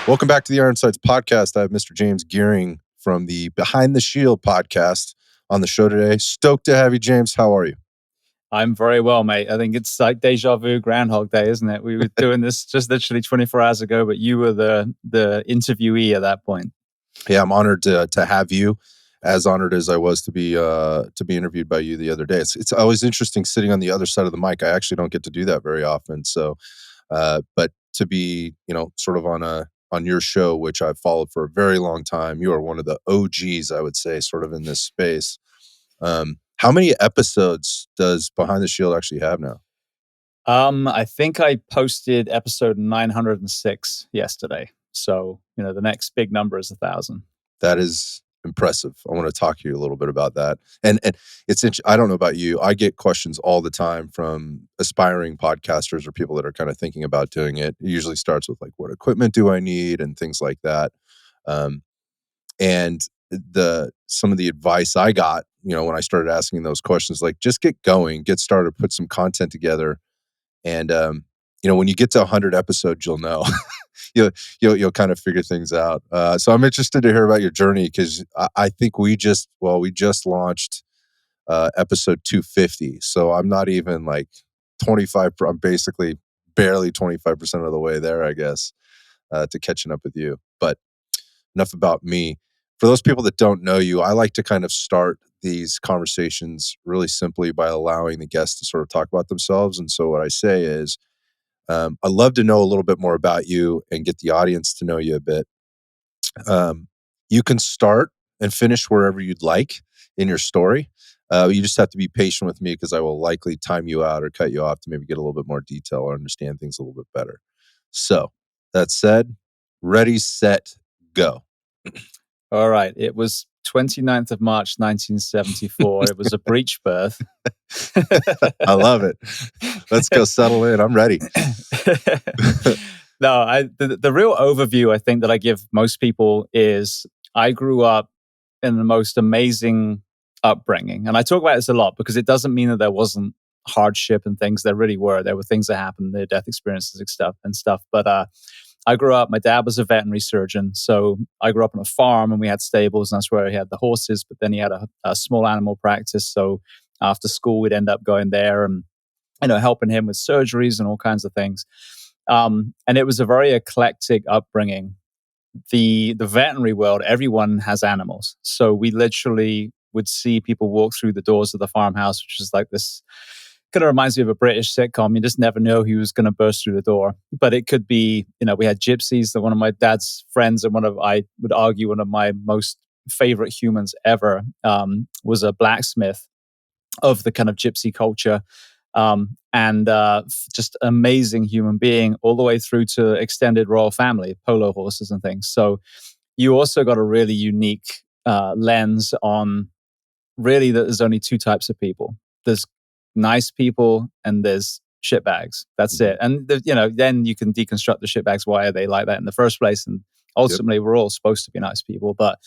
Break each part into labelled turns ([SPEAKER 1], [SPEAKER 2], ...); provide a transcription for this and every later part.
[SPEAKER 1] Welcome back to the Iron Sights podcast. I have Mr. James Geering from the Behind the Shield podcast on the show today. Stoked to have you, James. How are you?
[SPEAKER 2] I'm very well, mate. I think it's like deja vu Groundhog Day, isn't it? We were doing this just literally 24 hours ago, but you were the interviewee at that point.
[SPEAKER 1] Yeah, I'm honored to have you. As honored as I was to be interviewed by you the other day. It's always interesting sitting on the other side of the mic. I actually don't get to do that very often. So, but to be sort of on your show, which I've followed for a very long time, you are one of the OGs, I would say, sort of in this space. How many episodes does Behind the Shield actually have now?
[SPEAKER 2] I think I posted episode 906 yesterday. So, the next big number is 1,000.
[SPEAKER 1] That is impressive. I want to talk to you a little bit about that. And it's I don't know about you. I get questions all the time from aspiring podcasters or people that are kind of thinking about doing it. It usually starts with like, what equipment do I need and things like that. And some of the advice I got, when I started asking those questions, like just get going, get started, put some content together. And, when you get to 100 episodes, you'll know. You'll kind of figure things out. So I'm interested to hear about your journey because I think we just launched episode 250. So I'm not even like 25. I'm basically barely 25% of the way there, I guess, to catching up with you. But enough about me. For those people that don't know you, I like to kind of start these conversations really simply by allowing the guests to sort of talk about themselves. And so what I say is, I'd love to know a little bit more about you and get the audience to know you a bit. You can start and finish wherever you'd like in your story. You just have to be patient with me because I will likely time you out or cut you off to maybe get a little bit more detail or understand things a little bit better. So that said, ready, set, go.
[SPEAKER 2] All right. It was 29th of March, 1974. It was a breech birth.
[SPEAKER 1] I love it. Let's go settle in. I'm ready.
[SPEAKER 2] No, the real overview I think that I give most people is I grew up in the most amazing upbringing. And I talk about this a lot because it doesn't mean that there wasn't hardship and things. There really were. There were things that happened, near death experiences and stuff. But I grew up, my dad was a veterinary surgeon. So I grew up on a farm and we had stables, and that's where he had the horses. But then he had a small animal practice. So after school, we'd end up going there and, helping him with surgeries and all kinds of things. And it was a very eclectic upbringing. The veterinary world, everyone has animals. So we literally would see people walk through the doors of the farmhouse, which is like this, kind of reminds me of a British sitcom. You just never know who was going to burst through the door. But it could be, we had gypsies, that one of my dad's friends and I would argue one of my most favorite humans ever was a blacksmith of the kind of gypsy culture. And just amazing human being all the way through to extended royal family, polo horses and things. So you also got a really unique lens on really that there's only two types of people. There's nice people and there's shitbags. That's it. And then you can deconstruct the shitbags. Why are they like that in the first place? And ultimately, We're all supposed to be nice people, but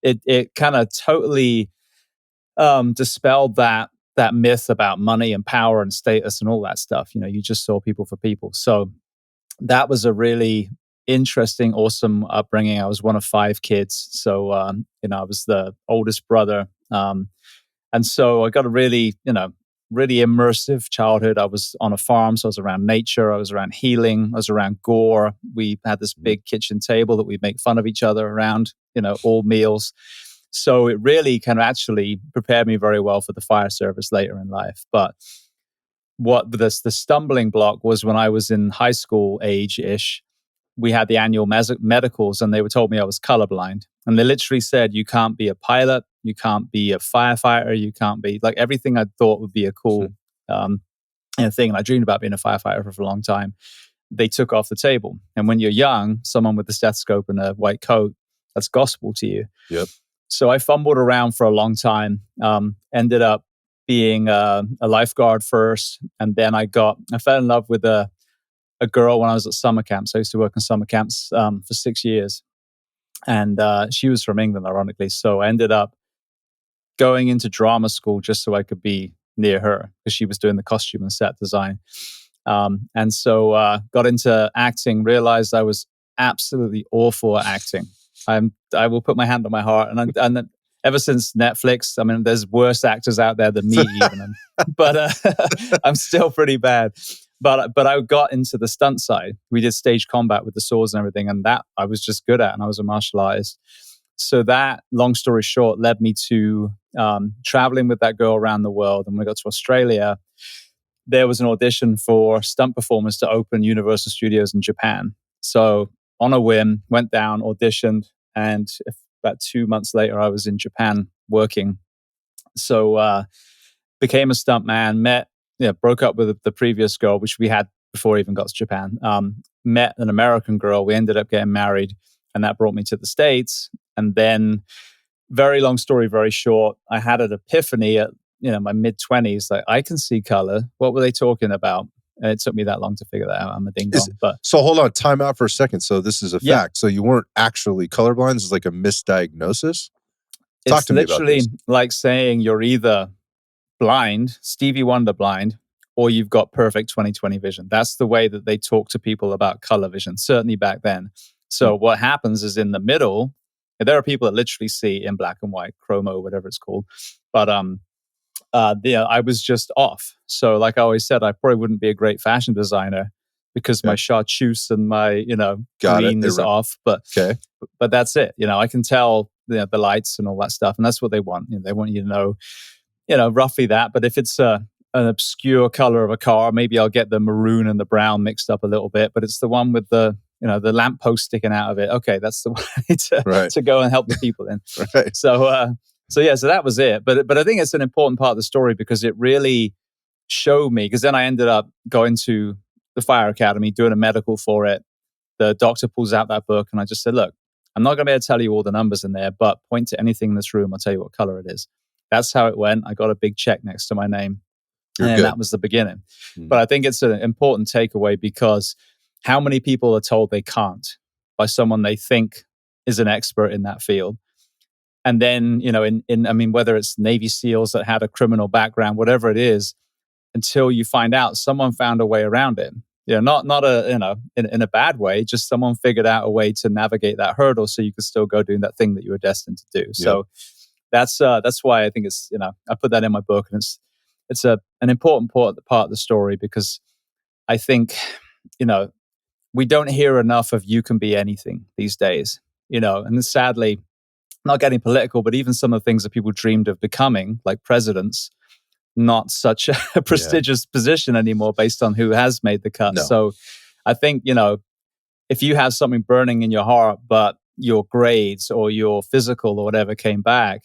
[SPEAKER 2] it kind of totally dispelled that myth about money and power and status and all that stuff. You just saw people for people. So that was a really interesting, awesome upbringing. I was one of 5 kids. So, I was the oldest brother. And so I got a really, really immersive childhood. I was on a farm, so I was around nature. I was around healing. I was around gore. We had this big kitchen table that we'd make fun of each other around, all meals. So it really kind of actually prepared me very well for the fire service later in life. But what the stumbling block was when I was in high school age-ish, we had the annual medicals and they were told me I was colorblind. And they literally said, you can't be a pilot, you can't be a firefighter, you can't be like everything I thought would be a cool thing. And I dreamed about being a firefighter for a long time. They took off the table. And when you're young, someone with a stethoscope and a white coat, that's gospel to you.
[SPEAKER 1] Yep.
[SPEAKER 2] So I fumbled around for a long time, ended up being a lifeguard first. And then I fell in love with a girl when I was at summer camps. I used to work in summer camps for 6 years. And she was from England, ironically. So I ended up going into drama school just so I could be near her because she was doing the costume and set design. And so got into acting, realized I was absolutely awful at acting. I will put my hand on my heart, and ever since Netflix, I mean, there's worse actors out there than me even, but I'm still pretty bad. But I got into the stunt side. We did stage combat with the swords and everything, and that I was just good at, and I was a martial artist. So that, long story short, led me to traveling with that girl around the world. And when I got to Australia, there was an audition for stunt performers to open Universal Studios in Japan. So on a whim, went down, auditioned, and about 2 months later, I was in Japan working. So became a stunt man, broke up with the previous girl, which we had before I even got to Japan. Met an American girl. We ended up getting married, and that brought me to the States. And then, very long story, very short, I had an epiphany at my mid-20s, like, I can see color. What were they talking about? And it took me that long to figure that out. I'm a ding dong. But
[SPEAKER 1] so hold on, time out for a second. So this is a
[SPEAKER 2] yeah,
[SPEAKER 1] fact. So you weren't actually colorblind. This is like a misdiagnosis. Talk
[SPEAKER 2] it's
[SPEAKER 1] to me about
[SPEAKER 2] literally
[SPEAKER 1] this.
[SPEAKER 2] like saying you're either blind, Stevie Wonder blind, or you've got perfect 20/20 vision. That's the way that they talk to people about color vision, certainly back then. So what happens is, in the middle, there are people that literally see in black and white, chromo, whatever it's called. But I was just off. So, like I always said, I probably wouldn't be a great fashion designer because my chartreuse and my green is off. But that's it. I can tell the lights and all that stuff, and that's what they want. They want you to know, roughly that. But if it's an obscure color of a car, maybe I'll get the maroon and the brown mixed up a little bit. But it's the one with the the lamppost sticking out of it. Okay, that's the way to go and help the people in.
[SPEAKER 1] Right.
[SPEAKER 2] So that was it. But I think it's an important part of the story because it really showed me. Because then I ended up going to the fire academy, doing a medical for it. The doctor pulls out that book, and I just said, "Look, I'm not going to be able to tell you all the numbers in there, but point to anything in this room. I'll tell you what color it is." That's how it went. I got a big check next to my name, that was the beginning. But I think it's an important takeaway because how many people are told they can't by someone they think is an expert in that field? And then, whether it's Navy SEALs that had a criminal background, whatever it is, until you find out someone found a way around it. Not in a bad way, just someone figured out a way to navigate that hurdle so you could still go doing that thing that you were destined to do. So that's why I think it's, I put that in my book, and it's an important part of the story because I think, we don't hear enough of you can be anything these days, and sadly, not getting political, but even some of the things that people dreamed of becoming, like presidents, not such a prestigious position anymore based on who has made the cut.
[SPEAKER 1] No.
[SPEAKER 2] So I think, if you have something burning in your heart, but your grades or your physical or whatever came back,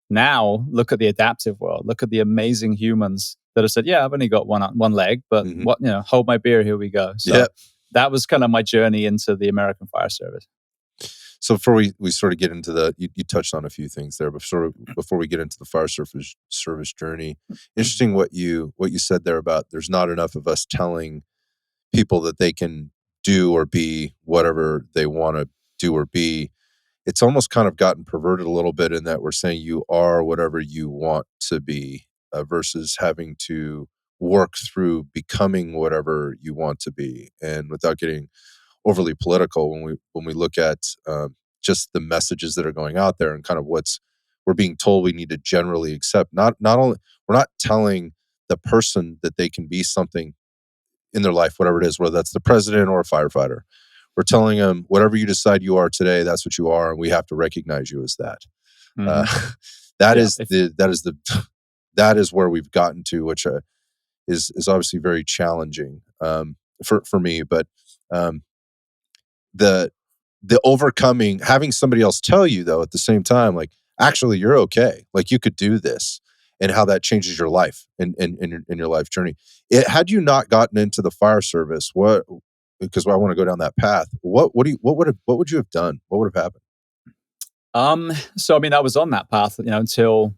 [SPEAKER 2] now look at the adaptive world. Look at the amazing humans that have said, yeah, I've only got one leg, but hold my beer, here we go. So that was kind of my journey into the American Fire Service.
[SPEAKER 1] So before we sort of get into you touched on a few things there, but before we get into the fire service journey, interesting what you said there about there's not enough of us telling people that they can do or be whatever they want to do or be. It's almost kind of gotten perverted a little bit in that we're saying you are whatever you want to be versus having to work through becoming whatever you want to be. And without getting overly political, when we look at just the messages that are going out there and kind of we're being told we need to generally accept, not only we're not telling the person that they can be something in their life, whatever it is, whether that's the president or a firefighter. We're telling them whatever you decide you are today, that's what you are, and we have to recognize you as that. That is where we've gotten to, which is obviously very challenging for me. But the overcoming, having somebody else tell you though at the same time, like, actually you're okay, like you could do this, and how that changes your life and in your life journey. Had you not gotten into the fire service, because I want to go down that path, what would you have done? What would have happened?
[SPEAKER 2] So I was on that path, until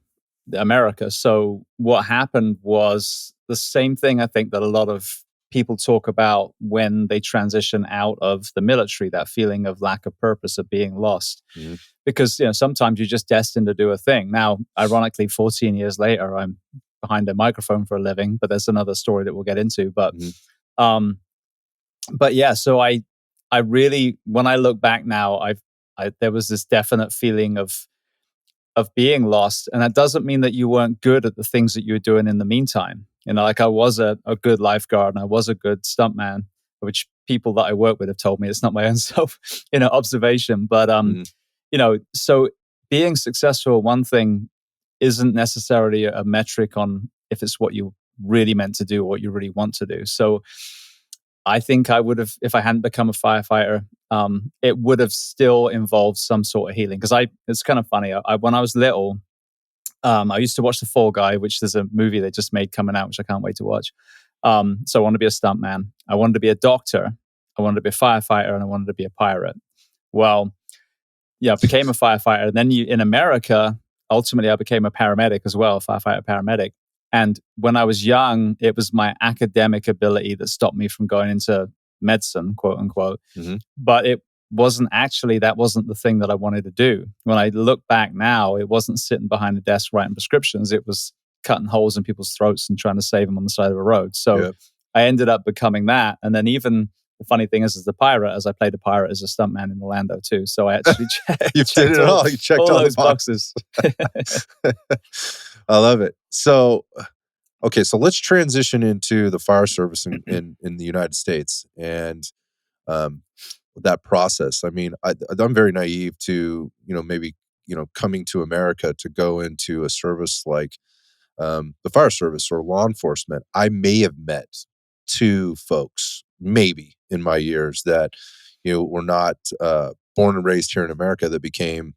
[SPEAKER 2] America. So what happened was the same thing I think that a lot of people talk about when they transition out of the military, that feeling of lack of purpose, of being lost. Because sometimes you're just destined to do a thing. Now, ironically, 14 years later, I'm behind a microphone for a living, but there's another story that we'll get into. But yeah, so I I really, when I look back now, there was this definite feeling of being lost. And that doesn't mean that you weren't good at the things that you were doing in the meantime. You know, like I was a good lifeguard and I was a good stuntman, which people that I work with have told me. It's not my own self, observation. But
[SPEAKER 1] Mhm.
[SPEAKER 2] so being successful, one thing isn't necessarily a metric on if it's what you really meant to do or what you really want to do. So I think I would have, if I hadn't become a firefighter, it would have still involved some sort of healing. Because it's kind of funny. When I was little, I used to watch The Fall Guy, which there's a movie they just made coming out, which I can't wait to watch. So I wanted to be a stuntman. I wanted to be a doctor. I wanted to be a firefighter, and I wanted to be a pirate. Well, yeah, I became a firefighter. And then in America, ultimately, I became a paramedic as well, firefighter paramedic. And when I was young, it was my academic ability that stopped me from going into medicine, quote unquote.
[SPEAKER 1] Mhm.
[SPEAKER 2] But that wasn't the thing that I wanted to do. When I look back now, it wasn't sitting behind a desk writing prescriptions. It was cutting holes in people's throats and trying to save them on the side of a road. So
[SPEAKER 1] Yeah.
[SPEAKER 2] I ended up becoming that. And then even the funny thing is, as a pirate, as I played a pirate as a stuntman in Orlando too. So I actually
[SPEAKER 1] You did
[SPEAKER 2] checked
[SPEAKER 1] it all. You checked
[SPEAKER 2] all
[SPEAKER 1] all the
[SPEAKER 2] those
[SPEAKER 1] boxes.
[SPEAKER 2] boxes.
[SPEAKER 1] I love it. So, okay, so let's transition into the fire service in the United States and um, that process. I mean, I'm very naive to maybe coming to America to go into a service like the fire service or law enforcement. I may have met two folks, maybe in my years that were not born and raised here in America that became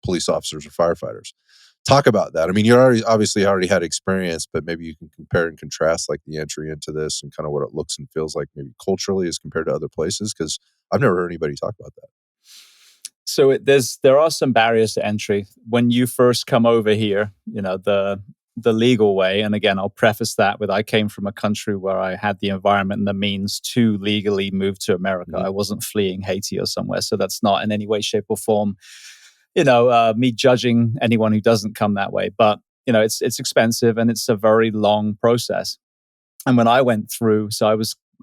[SPEAKER 1] police officers or firefighters. Talk about that. I mean, you obviously already had experience, but maybe you can compare and contrast like the entry into this and kind of what it looks and feels like maybe culturally as compared to other places. Because I've never heard anybody talk about that.
[SPEAKER 2] So there are some barriers to entry when you first come over here. The legal way, and again, I'll preface that with I came from a country where I had the environment and the means to legally move to America.
[SPEAKER 1] Mhm.
[SPEAKER 2] I wasn't fleeing Haiti or somewhere, so that's not in any way, shape, or form, me judging anyone who doesn't come that way. But it's expensive and it's a very long process. And when I went through, so I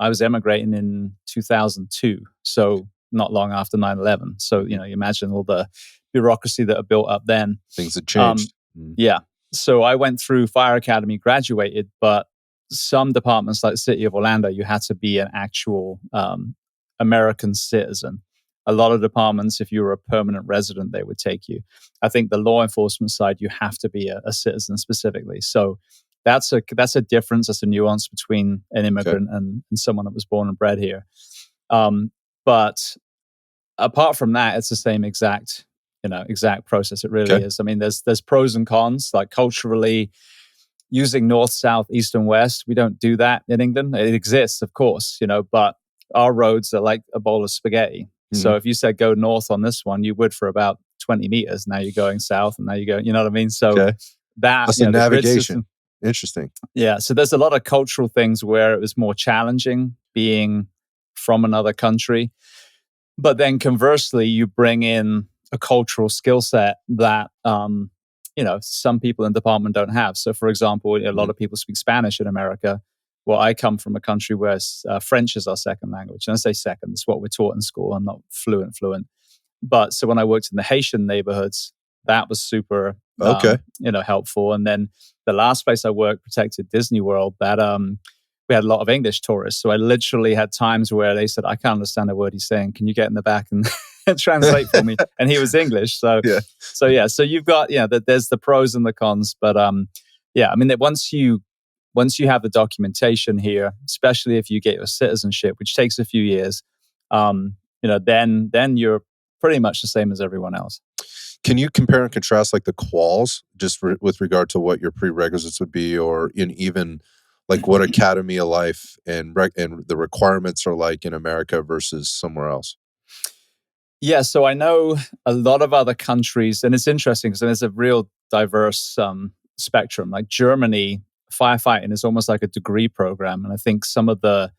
[SPEAKER 2] was emigrating in 2002, so not long after 9/11. So you imagine all the bureaucracy that are built up then.
[SPEAKER 1] Things had
[SPEAKER 2] Um,
[SPEAKER 1] changed. Mm.
[SPEAKER 2] yeah. So I went through fire academy, graduated, but some departments like the city of Orlando, you had to be an actual American citizen. A lot of departments, if you were a permanent resident, they would take you. I think the law enforcement side, you have to be a citizen specifically. So that's a difference. That's a nuance between an
[SPEAKER 1] Okay.
[SPEAKER 2] immigrant and someone that was born and bred here. But apart from that, it's the same exact process. It really
[SPEAKER 1] Okay.
[SPEAKER 2] is. I mean, there's pros and cons. Like culturally, using north, south, east, and west, we don't do that in England. It exists, of course, but our roads are like a bowl of spaghetti.
[SPEAKER 1] Mhm.
[SPEAKER 2] So if you said go north on this one, you would for about 20 meters. Now you're going south, and now you go. You know what I mean? So
[SPEAKER 1] Okay.
[SPEAKER 2] that
[SPEAKER 1] That's a
[SPEAKER 2] the grid
[SPEAKER 1] navigation.
[SPEAKER 2] system.
[SPEAKER 1] Interesting.
[SPEAKER 2] Yeah. So there's a lot of cultural things where it was more challenging being from another country. But then conversely, you bring in a cultural skill set that, some people in the department don't have. So, for example, a lot
[SPEAKER 1] Mhm.
[SPEAKER 2] of people speak Spanish in America. Well, I come from a country where French is our second language. And I say second, it's what we're taught in school. I'm not fluent. But so when I worked in the Haitian neighborhoods, that was super,
[SPEAKER 1] Okay.
[SPEAKER 2] helpful. And then the last place I worked, Protected Disney World, that we had a lot of English tourists. So I literally had times where they said, I can't understand a word he's saying. Can you get in the back and translate for me? And he was English. So,
[SPEAKER 1] Yeah.
[SPEAKER 2] so yeah, so you've got, that there's the pros and the cons. But yeah, I mean, that once you have the documentation here, especially if you get your citizenship, which takes a few years, then you're pretty much the same as everyone else.
[SPEAKER 1] Can you compare and contrast like the quals just with regard to what your prerequisites would be, or in even like what Academy of Life and and the requirements are like in America versus somewhere else?
[SPEAKER 2] Yeah, so I know a lot of other countries, and it's interesting because there's a real diverse spectrum. Like Germany, firefighting is almost like a degree program, and I think some of the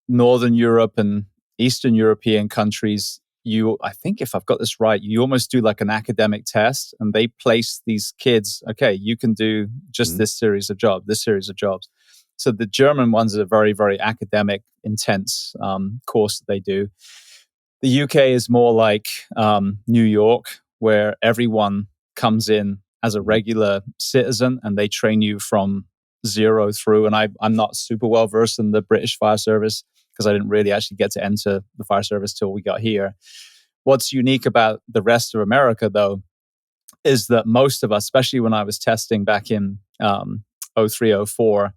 [SPEAKER 2] Northern Europe and Eastern European countries, I think if I've got this right, you almost do like an academic test, and they place these kids. Okay, you can do just
[SPEAKER 1] Mhm.
[SPEAKER 2] this series of jobs, this series of jobs. So the German ones are a very, very academic, intense course that they do. The UK is more like New York, where everyone comes in as a regular citizen and they train you from zero through. And I'm not super well versed in the British fire service because I didn't really actually get to enter the fire service till we got here. What's unique about the rest of America, though, is that most of us, especially when I was testing back in 03, 04,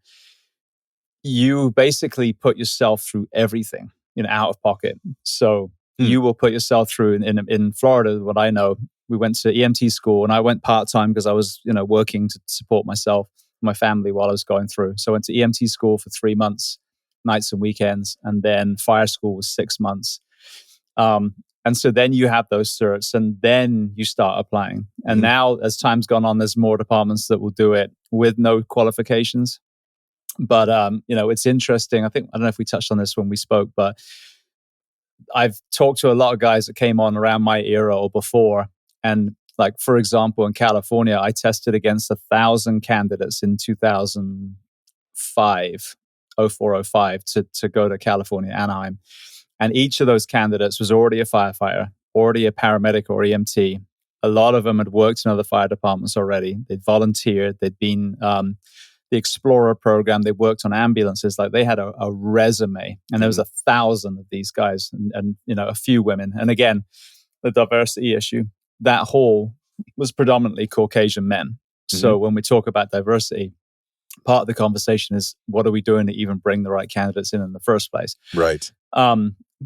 [SPEAKER 2] you basically put yourself through everything, out of pocket. So you will put yourself through in Florida, what I know, we went to EMT school and I went part-time because I was, working to support myself, my family while I was going through. So I went to EMT school for 3 months, nights and weekends, and then fire school was 6 months. And so then you have those certs and then you start applying. And now as time's gone on, there's more departments that will do it with no qualifications. But, it's interesting. I don't know if we touched on this when we spoke, but I've talked to a lot of guys that came on around my era or before. And like, for example, in California, I tested against 1,000 candidates in 2005, 0405 to go to California, Anaheim. And each of those candidates was already a firefighter, already a paramedic or EMT. A lot of them had worked in other fire departments already. They'd volunteered. They'd been the Explorer program. They worked on ambulances. Like they had a resume. And there was 1,000 of these guys and a few women. And again, the diversity issue. That hall was predominantly Caucasian men. So when we talk about diversity, part of the conversation is what are we doing to even bring the right candidates in the first place?
[SPEAKER 1] Right.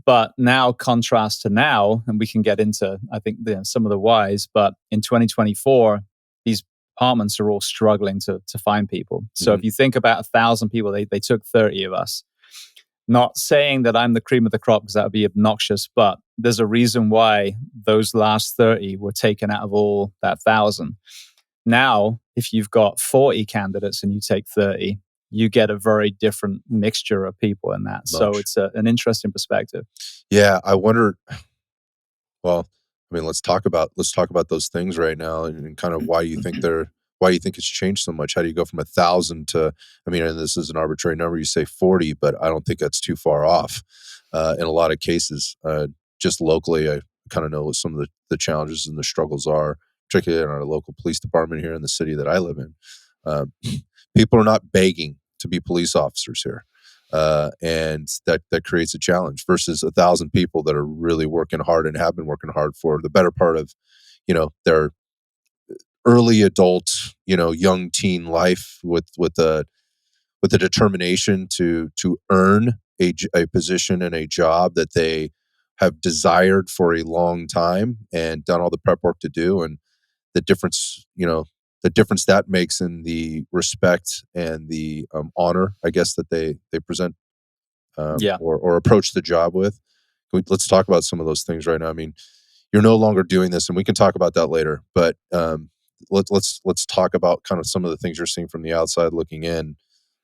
[SPEAKER 2] But now, contrast to now, and we can get into, I think, some of the whys, but in 2024, these departments are all struggling to find people. So if you think about 1,000 people, they took 30 of us. Not saying that I'm the cream of the crop because that would be obnoxious, but there's a reason why those last 30 were taken out of all that 1,000. Now, if you've got 40 candidates and you take 30, you get a very different mixture of people in that. So it's an interesting perspective.
[SPEAKER 1] Yeah, I wonder. Well, I mean, let's talk about those things right now, and kind of why you think it's changed so much. How do you go from 1,000 to? I mean, and this is an arbitrary number. You say 40, but I don't think that's too far off. In a lot of cases, just locally, I kind of know what some of the challenges and the struggles are, particularly in our local police department here in the city that I live in. People are not begging to be police officers here. And that creates a challenge versus 1,000 people that are really working hard and have been working hard for the better part of, their early adult, young teen life with the determination to earn a position and a job that they have desired for a long time and done all the prep work to do. And the difference that makes in the respect and the honor, I guess, that they present or approach the job with. Let's talk about some of those things right now. I mean, you're no longer doing this, and we can talk about that later. But let's talk about kind of some of the things you're seeing from the outside looking in.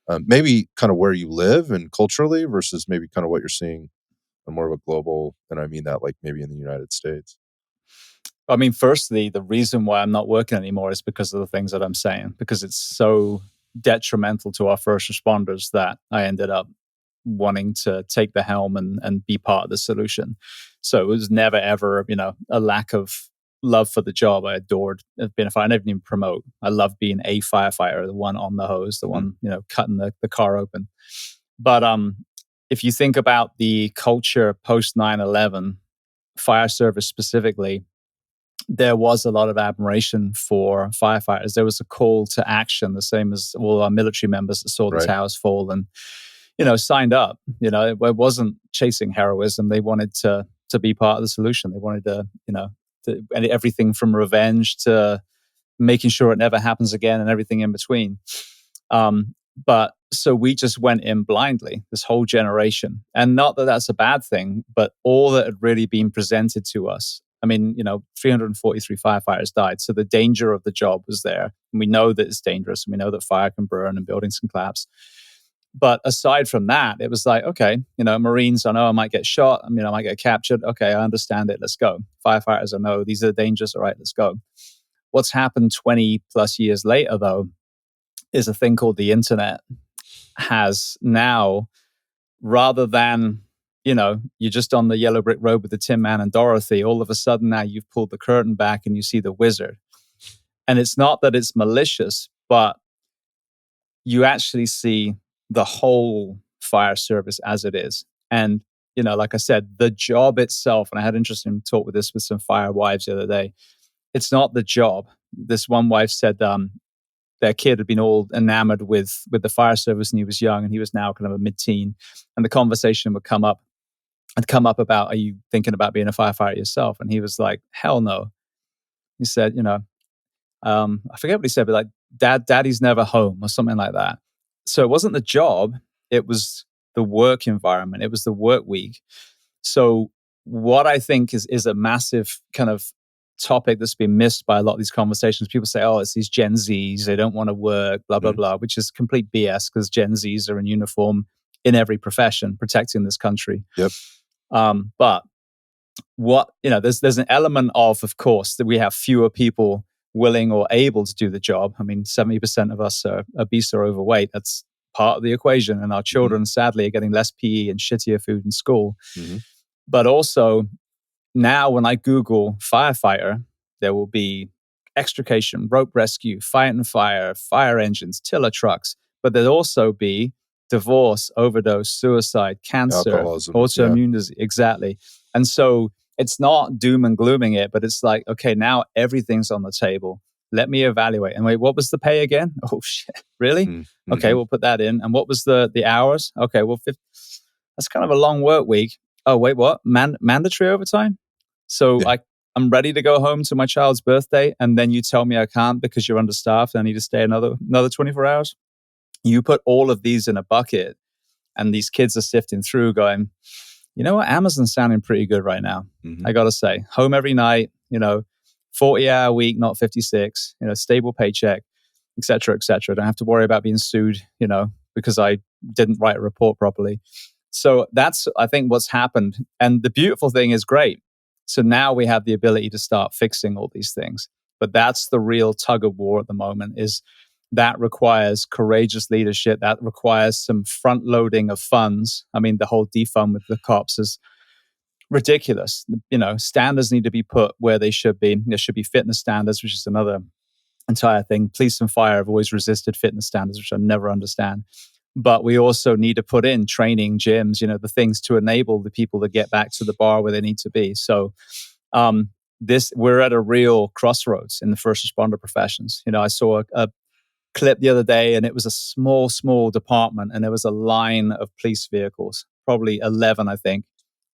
[SPEAKER 1] Maybe kind of where you live and culturally versus maybe kind of what you're seeing on more of a global, and I mean that like maybe in the United States.
[SPEAKER 2] I mean, firstly, the reason why I'm not working anymore is because of the things that I'm saying, because it's so detrimental to our first responders that I ended up wanting to take the helm and be part of the solution. So it was never, ever, a lack of love for the job. I adored being a firefighter. I never even promote. I love being a firefighter, the one on the hose, the one, cutting the car open. But if you think about the culture post 9/11, fire service specifically, there was a lot of admiration for firefighters. There was a call to action, the same as all our military members that saw the towers fall and, signed up. It wasn't chasing heroism. They wanted to be part of the solution. They wanted to, everything from revenge to making sure it never happens again and everything in between. But so we just went in blindly, this whole generation. And not that that's a bad thing, but all that had really been presented to us. I mean, 343 firefighters died. So the danger of the job was there. And we know that it's dangerous. And we know that fire can burn and buildings can collapse. But aside from that, it was like, okay, Marines, I know I might get shot. I might get captured. Okay, I understand it. Let's go. Firefighters, I know these are the dangers. All right, let's go. What's happened 20 plus years later, though, is a thing called the internet. has now, rather than, you're just on the yellow brick road with the Tin Man and Dorothy, all of a sudden now you've pulled the curtain back and you see the wizard. And it's not that it's malicious, but you actually see the whole fire service as it is. And, like I said, the job itself, and I had an interesting talk with some fire wives the other day. It's not the job. This one wife said their kid had been all enamored with the fire service when he was young, and he was now kind of a mid-teen. And the conversation would come up about, are you thinking about being a firefighter yourself? And he was like, hell no. He said, I forget what he said, but like, daddy's never home or something like that. So it wasn't the job, it was the work environment, it was the work week. So what I think is a massive kind of topic that's been missed by a lot of these conversations. People say, oh, it's these Gen Zs, they don't want to work, blah, blah, blah, which is complete BS, because Gen Zs are in uniform in every profession protecting this country.
[SPEAKER 1] Yep.
[SPEAKER 2] But what, there's an element of course, that we have fewer people willing or able to do the job. I mean, 70% of us are obese or overweight. That's part of the equation. And our children, sadly, are getting less PE and shittier food in school. But also, now when I Google firefighter, there will be extrication, rope rescue, fight and fire engines, tiller trucks. But there'll also be divorce, overdose, suicide, cancer,
[SPEAKER 1] alcoholism,
[SPEAKER 2] autoimmune disease. Exactly. And so it's not doom and glooming it, but it's like, okay, now everything's on the table. Let me evaluate. And wait, what was the pay again? Oh, shit. Really? Okay, we'll put that in. And what was the hours? Okay, well, that's kind of a long work week. Oh, wait, what? Mandatory overtime? So I'm ready to go home to my child's birthday, and then you tell me I can't because you're understaffed and I need to stay another 24 hours? You put all of these in a bucket, and these kids are sifting through going, you know what? Amazon's sounding pretty good right now. I got to say, home every night, 40-hour week, not 56, stable paycheck, et cetera, et cetera. Don't have to worry about being sued, because I didn't write a report properly. So that's, I think, what's happened. And the beautiful thing is, great. So now we have the ability to start fixing all these things. But that's the real tug of war at the moment, is that requires courageous leadership. That requires some front loading of funds. I mean, the whole defund with the cops is ridiculous. Standards need to be put where they should be. There should be fitness standards, which is another entire thing. Police and fire have always resisted fitness standards, which I never understand. But we also need to put in training, gyms, the things to enable the people to get back to the bar where they need to be. So we're at a real crossroads in the first responder professions. I saw a clip the other day, and it was a small department, and there was a line of police vehicles, probably 11, I think,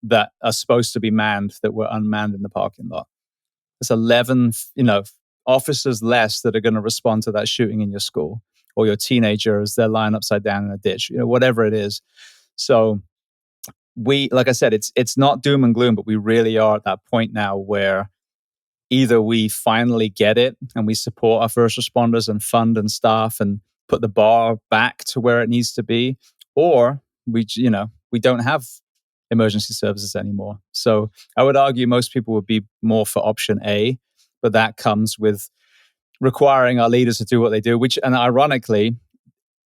[SPEAKER 2] that are supposed to be manned, that were unmanned in the parking lot. There's 11, officers less that are going to respond to that shooting in your school or your teenager as they're lying upside down in a ditch, whatever it is. So like I said, it's not doom and gloom, but we really are at that point now where either we finally get it and we support our first responders and fund and staff and put the bar back to where it needs to be, or we don't have emergency services anymore. So I would argue most people would be more for option A, but that comes with requiring our leaders to do what they do, and ironically,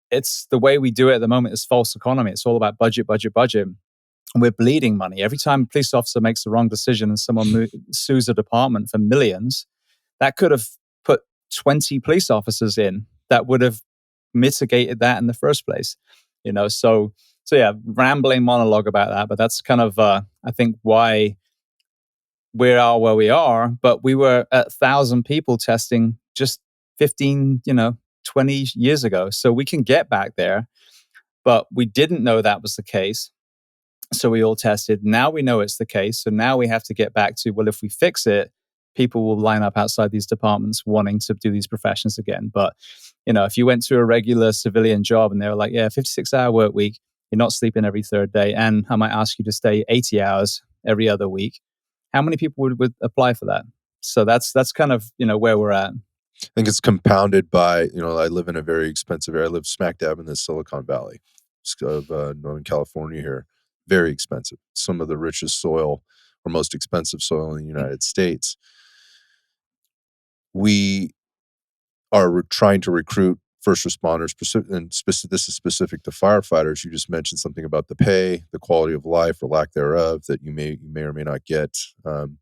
[SPEAKER 2] it's the way we do it at the moment is false economy. It's all about budget. And we're bleeding money. Every time a police officer makes the wrong decision and someone sues a department for millions, that could have put 20 police officers in that would have mitigated that in the first place. So yeah, rambling monologue about that, but that's kind of, I think, why we are where we are. But we were at 1,000 people testing just 15, 20 years ago. So we can get back there, but we didn't know that was the case. So we all tested. Now we know it's the case. So now we have to get back to, well, if we fix it, people will line up outside these departments wanting to do these professions again. But, if you went to a regular civilian job and they were like, yeah, 56-hour work week, you're not sleeping every third day, and I might ask you to stay 80 hours every other week, how many people would apply for that? So that's kind of, where we're at.
[SPEAKER 1] I think it's compounded by, I live in a very expensive area. I live smack dab in the Silicon Valley of Northern California here. Very expensive. Some of the richest soil or most expensive soil in the United States. We are trying to recruit first responders, this is specific to firefighters. You just mentioned something about the pay, the quality of life or lack thereof that you may or may not get, and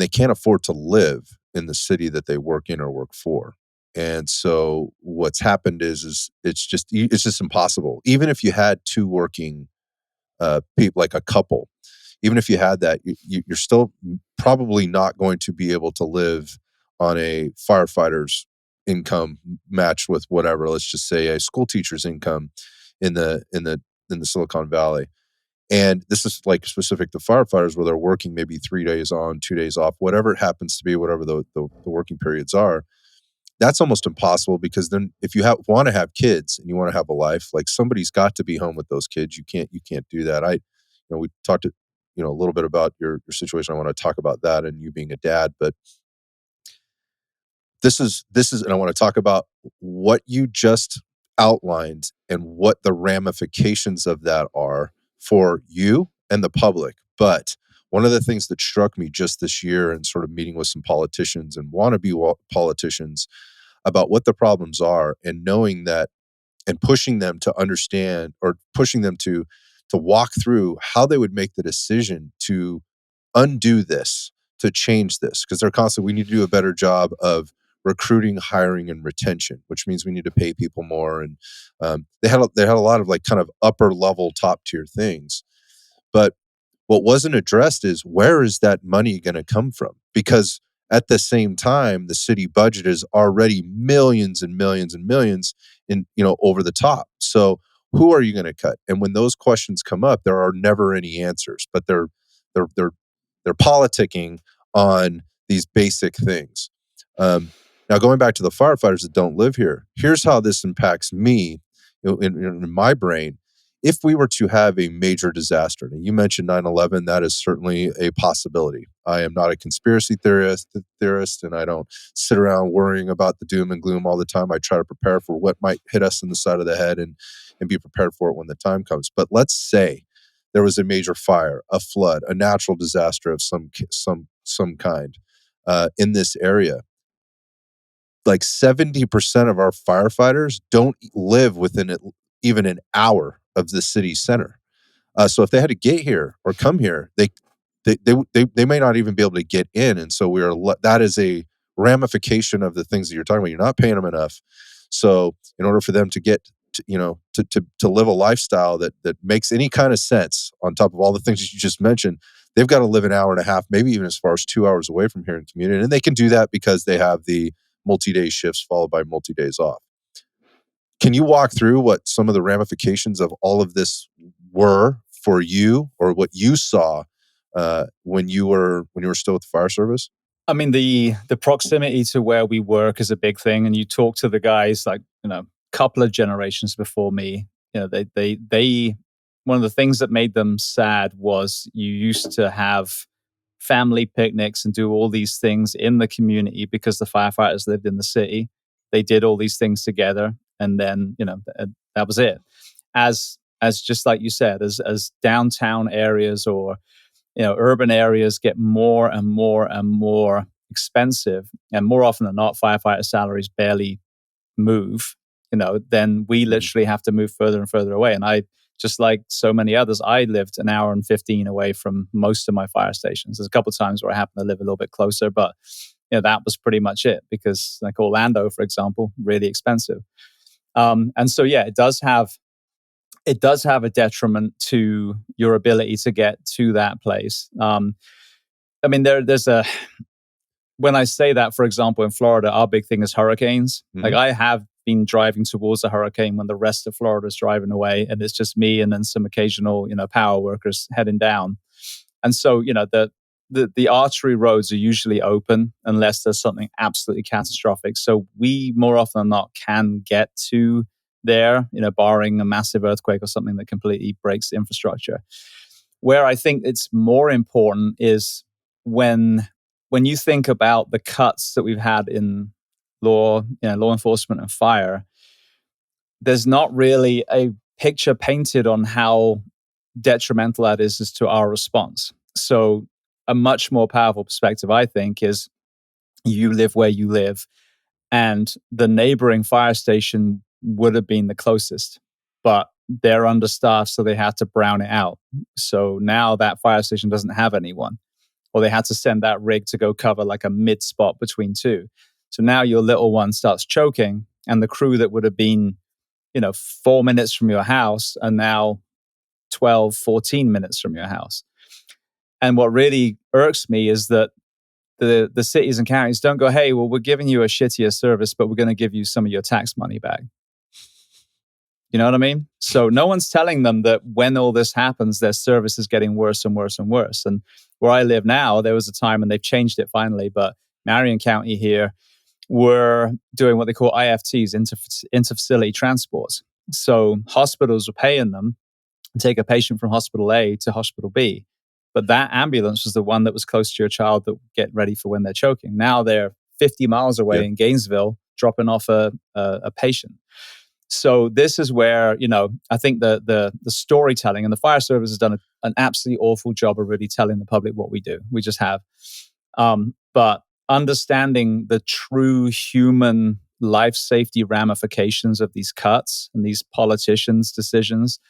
[SPEAKER 1] they can't afford to live in the city that they work in or work for. And so what's happened is it's just impossible. Even if you had two working people, like a couple, even if you had that, you're still probably not going to be able to live on a firefighter's income matched with whatever. Let's just say a school teacher's income in the Silicon Valley. And this is like specific to firefighters where they're working maybe 3 days on, 2 days off, whatever it happens to be, whatever the working periods are. That's almost impossible, because then if you want to have kids and you want to have a life, like somebody's got to be home with those kids. You can't do that. We talked a little bit about your situation. I want to talk about that and you being a dad, but this is, and I want to talk about what you just outlined and what the ramifications of that are for you and the public. But one of the things that struck me just this year and sort of meeting with some politicians and wannabe politicians about what the problems are, and knowing that, and pushing them to understand, or pushing them to walk through how they would make the decision to undo this, to change this, because they're constantly, we need to do a better job of recruiting, hiring, and retention, which means we need to pay people more. And they had a lot of like kind of upper level, top tier things. But what wasn't addressed is, where is that money going to come from? Because at the same time, the city budget is already millions and millions and millions in, over the top. So who are you going to cut? And when those questions come up, there are never any answers, but they're politicking on these basic things. Now, going back to the firefighters that don't live here, here's how this impacts me in my brain. If we were to have a major disaster, and you mentioned 9/11, that is certainly a possibility. I am not a conspiracy theorist, and I don't sit around worrying about the doom and gloom all the time. I try to prepare for what might hit us in the side of the head and be prepared for it when the time comes. But let's say there was a major fire, a flood, a natural disaster of some kind in this area. Like 70% of our firefighters don't live within even an hour of the city center. So if they had to get here or come here, they may not even be able to get in. And so that is a ramification of the things that you're talking about. You're not paying them enough. So in order for them to get to live a lifestyle that makes any kind of sense, on top of all the things that you just mentioned, they've got to live an hour and a half, maybe even as far as 2 hours away from here in community. And they can do that because they have the multi-day shifts followed by multi-days off. Can you walk through what some of the ramifications of all of this were for you, or what you saw when you were still with the fire service?
[SPEAKER 2] I mean, the proximity to where we work is a big thing, and you talk to the guys like, couple of generations before me. They one of the things that made them sad was you used to have family picnics and do all these things in the community because the firefighters lived in the city. They did all these things together, and then that was it. As just like you said, as downtown areas or urban areas get more and more and more expensive, and more often than not, firefighter salaries barely move. Then we literally have to move further and further away. And I, just like so many others, I lived an hour and 15 away from most of my fire stations. There's a couple of times where I happened to live a little bit closer, but that was pretty much it, because like Orlando, for example, really expensive. And so, yeah, it does have a detriment to your ability to get to that place. I mean, when I say that, for example, in Florida, our big thing is hurricanes. Mm-hmm. Like, I have been driving towards a hurricane when the rest of Florida is driving away, and it's just me and then some occasional, power workers heading down. And so, the artery roads are usually open unless there's something absolutely catastrophic. So we more often than not can get to there, barring a massive earthquake or something that completely breaks the infrastructure. Where I think it's more important is when you think about the cuts that we've had in law enforcement and fire, there's not really a picture painted on how detrimental that is to our response. So a much more powerful perspective, I think, is you live where you live. and the neighboring fire station would have been the closest, but they're understaffed, so they had to brown it out. So now that fire station doesn't have anyone, or they had to send that rig to go cover like a mid spot between two. So now your little one starts choking, and the crew that would have been, 4 minutes from your house are now 12, 14 minutes from your house. And what really irks me is that the cities and counties don't go, hey, well, we're giving you a shittier service, but we're going to give you some of your tax money back. You know what I mean? So no one's telling them that when all this happens, their service is getting worse and worse and worse. And where I live now, there was a time, and they've changed it finally, but Marion County here were doing what they call IFTs, interfacility transports. So hospitals were paying them to take a patient from hospital A to hospital B. But that ambulance was the one that was close to your child that would get ready for when they're choking. Now they're 50 miles away in Gainesville, dropping off a patient. So this is where, I think the storytelling, and the fire service has done an absolutely awful job of really telling the public what we do. We just have. But understanding the true human life safety ramifications of these cuts and these politicians' decisions,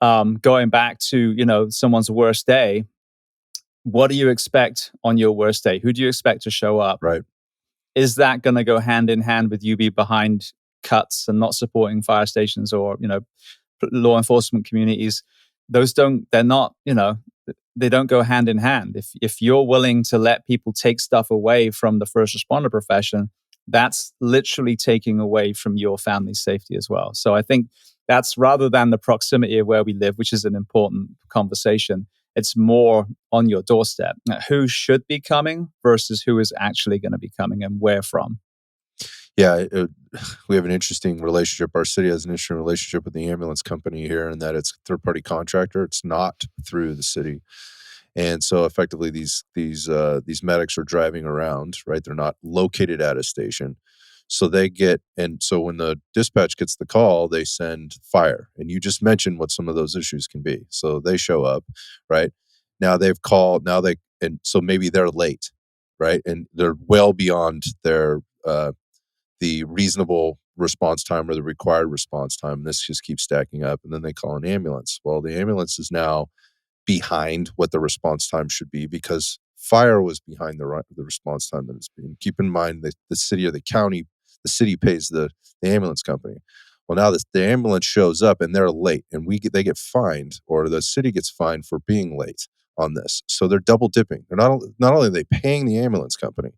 [SPEAKER 2] going back to, someone's worst day, what do you expect on your worst day? Who do you expect to show up?
[SPEAKER 1] Right.
[SPEAKER 2] Is that going to go hand in hand with you be behind cuts and not supporting fire stations or, law enforcement communities? They're not, they don't go hand in hand. If you're willing to let people take stuff away from the first responder profession, that's literally taking away from your family's safety as well. So I think that's, rather than the proximity of where we live, which is an important conversation, it's more on your doorstep. Who should be coming versus who is actually going to be coming and where from.
[SPEAKER 1] Yeah, we have an interesting relationship. Our city has an interesting relationship with the ambulance company here, in that it's a third-party contractor. It's not through the city, and so effectively, these medics are driving around. Right, they're not located at a station, so so when the dispatch gets the call, they send fire. And you just mentioned what some of those issues can be. So they show up, right? Now they've called. And so maybe they're late, right, and they're well beyond their the reasonable response time or the required response time. And this just keeps stacking up. And then they call an ambulance. Well, the ambulance is now behind what the response time should be, because fire was behind the response time that it's been. Keep in mind that the city or the county, the city pays the ambulance company. Well, now the ambulance shows up and they're late, and they get fined, or the city gets fined for being late on this. So they're double dipping. They're not only are they paying the ambulance company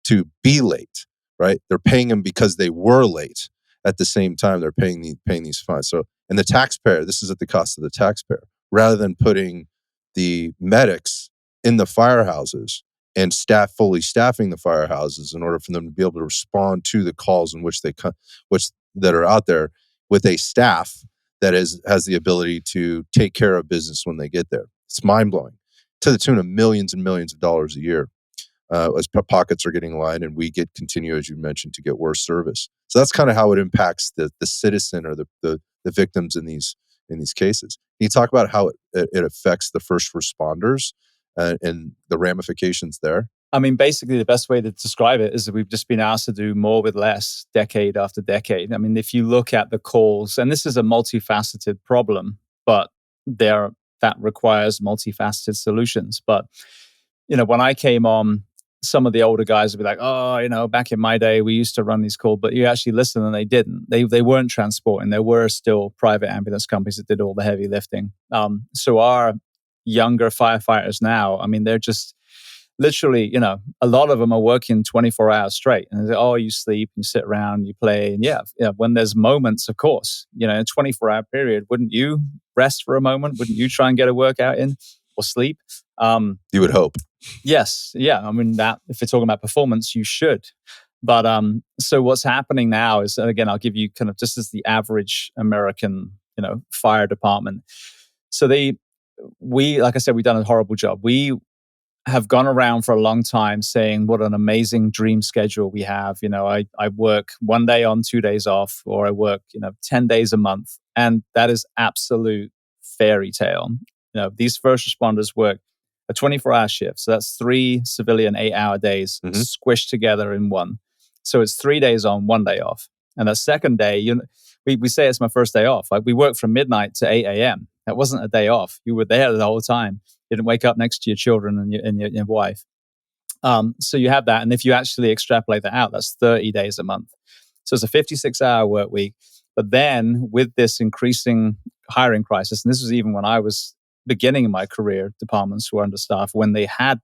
[SPEAKER 1] to be late, right? They're paying them because they were late. At the same time, they're paying these fines. So, and the taxpayer, this is at the cost of the taxpayer, rather than putting the medics in the firehouses and fully staffing the firehouses in order for them to be able to respond to the calls in which that are out there, with a staff that has the ability to take care of business when they get there. It's mind blowing, to the tune of millions and millions of dollars a year. As pockets are getting lined, and we continue, as you mentioned, to get worse service. So that's kind of how it impacts the citizen or the victims in these cases. Can you talk about how it affects the first responders and the ramifications there?
[SPEAKER 2] I mean, basically, the best way to describe it is that we've just been asked to do more with less, decade after decade. I mean, if you look at the calls, and this is a multifaceted problem, but that requires multifaceted solutions. But when I came on, some of the older guys would be like, oh, back in my day, we used to run these calls, but you actually listen and they didn't. They weren't transporting. There were still private ambulance companies that did all the heavy lifting. So our younger firefighters now, I mean, they're just literally, a lot of them are working 24 hours straight. And they say, oh, you sleep, you sit around, you play. And yeah, when there's moments, of course, in a 24-hour period, wouldn't you rest for a moment? Wouldn't you try and get a workout in or sleep?
[SPEAKER 1] You would hope.
[SPEAKER 2] Yes. Yeah. I mean, that if you're talking about performance, you should. But so what's happening now is, and again, I'll give you kind of just as the average American, fire department. So like I said, we've done a horrible job. We have gone around for a long time saying what an amazing dream schedule we have. I work 1 day on, 2 days off, or I work, 10 days a month. And that is absolute fairy tale. These first responders work a 24-hour shift. So that's 3 civilian 8-hour days squished together in one. So it's 3 days on, 1 day off. And that second day, we say it's my first day off. Like we worked from midnight to 8 a.m. That wasn't a day off. You were there the whole time. You didn't wake up next to your children and your wife. So you have that. And if you actually extrapolate that out, that's 30 days a month. So it's a 56-hour work week. But then with this increasing hiring crisis, and this was even when I was beginning in my career, departments were understaffed when they had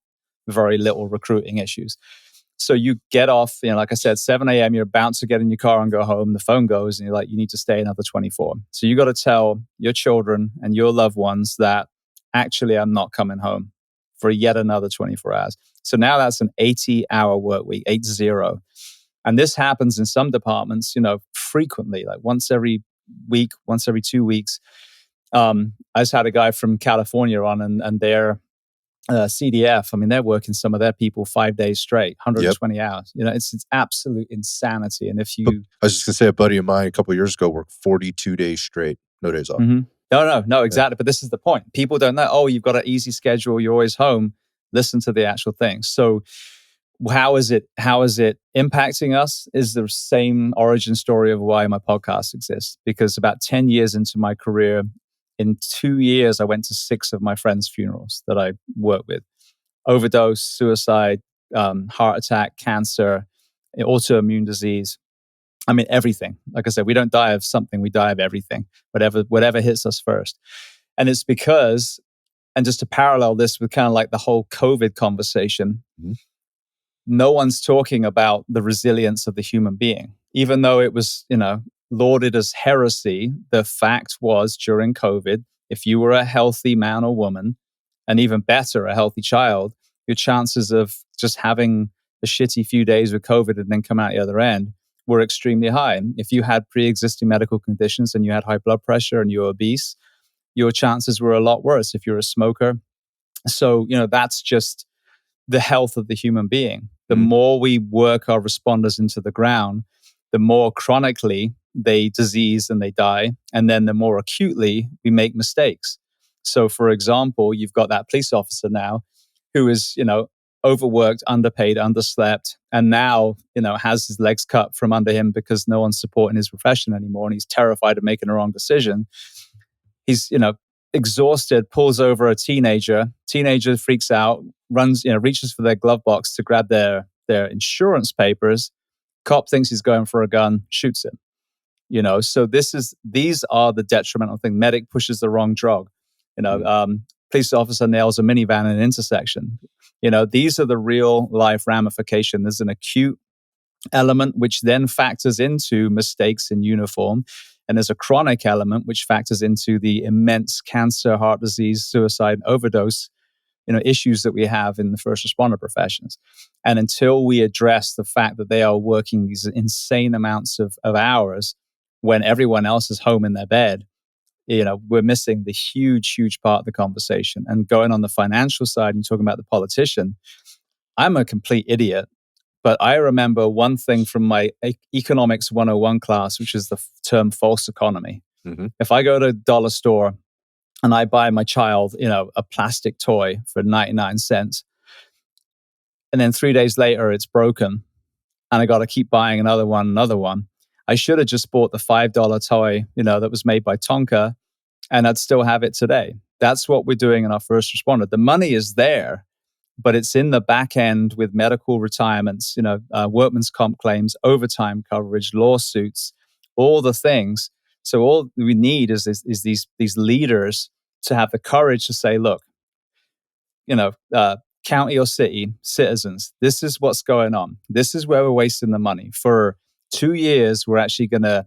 [SPEAKER 2] very little recruiting issues. So you get off, like I said, 7 a.m., you're about to get in your car and go home. The phone goes and you're like, you need to stay another 24. So you got to tell your children and your loved ones that actually I'm not coming home for yet another 24 hours. So now that's an 80-hour work week, 80. And this happens in some departments, frequently, like once every week, once every 2 weeks. I just had a guy from California on and their CDF. I mean, they're working some of their people 5 days straight, 120 hours. It's absolute insanity. And if you,
[SPEAKER 1] I was just gonna say, a buddy of mine a couple of years ago worked 42 days straight, no days off.
[SPEAKER 2] Mm-hmm. No, exactly. Yeah. But this is the point. People don't know. Oh, you've got an easy schedule. You're always home. Listen to the actual thing. So, how is it impacting us? Is the same origin story of why my podcast exists. Because about 10 years into my career, in 2 years, I went to 6 of my friends' funerals that I work with. Overdose, suicide, heart attack, cancer, autoimmune disease. I mean, everything. Like I said, we don't die of something, we die of everything, whatever hits us first. And it's because, and just to parallel this with kind of like the whole COVID conversation, no one's talking about the resilience of the human being. Even though it was, lauded as heresy, the fact was during COVID, if you were a healthy man or woman, and even better, a healthy child, your chances of just having a shitty few days with COVID and then come out the other end were extremely high. If you had pre-existing medical conditions and you had high blood pressure and you're obese, your chances were a lot worse if you're a smoker. So, that's just the health of the human being. The more we work our responders into the ground, the more chronically they disease and they die. And then the more acutely we make mistakes. So, for example, you've got that police officer now who is, overworked, underpaid, underslept, and now, has his legs cut from under him because no one's supporting his profession anymore. And he's terrified of making a wrong decision. He's, exhausted, pulls over a teenager freaks out, runs, reaches for their glove box to grab their insurance papers. Cop thinks he's going for a gun, shoots him. So these are the detrimental thing. Medic pushes the wrong drug. Police officer nails a minivan in an intersection. These are the real life ramifications. There's an acute element which then factors into mistakes in uniform. And there's a chronic element which factors into the immense cancer, heart disease, suicide, overdose, issues that we have in the first responder professions. And until we address the fact that they are working these insane amounts of hours when everyone else is home in their bed, we're missing the huge part of the conversation. And going on the financial side, and you're talking about the politician, I'm a complete idiot. But I remember one thing from my Economics 101 class, which is the term false economy. Mm-hmm. If I go to a dollar store and I buy my child, a plastic toy for 99 cents, and then 3 days later it's broken, and I got to keep buying another one, I should have just bought the $5 toy, that was made by Tonka, and I'd still have it today. That's what we're doing in our first responder. The money is there, but it's in the back end with medical retirements, workman's comp claims, overtime coverage, lawsuits, all the things. So all we need is these leaders to have the courage to say, look, county or city citizens, this is what's going on. This is where we're wasting the money. For 2 years, we're actually going to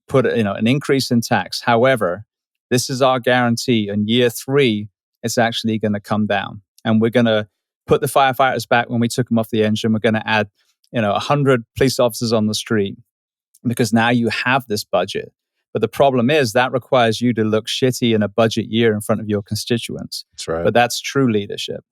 [SPEAKER 2] put an increase in tax. However, this is our guarantee. In year 3, it's actually going to come down, and we're going to put the firefighters back when we took them off the engine. We're going to add, 100 police officers on the street because now you have this budget. But the problem is that requires you to look shitty in a budget year in front of your constituents.
[SPEAKER 1] That's right.
[SPEAKER 2] But that's true leadership.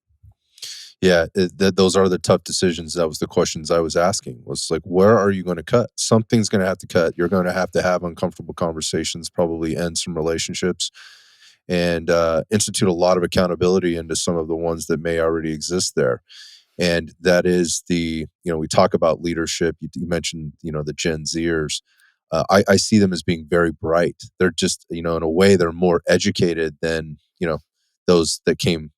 [SPEAKER 1] Yeah, those are the tough decisions. That was the questions I was asking. Was like, where are you going to cut? Something's going to have to cut. You're going to have uncomfortable conversations, probably end some relationships, and institute a lot of accountability into some of the ones that may already exist there. And that is we talk about leadership. You mentioned, the Gen Zers. I see them as being very bright. They're just, in a way, they're more educated than, those that came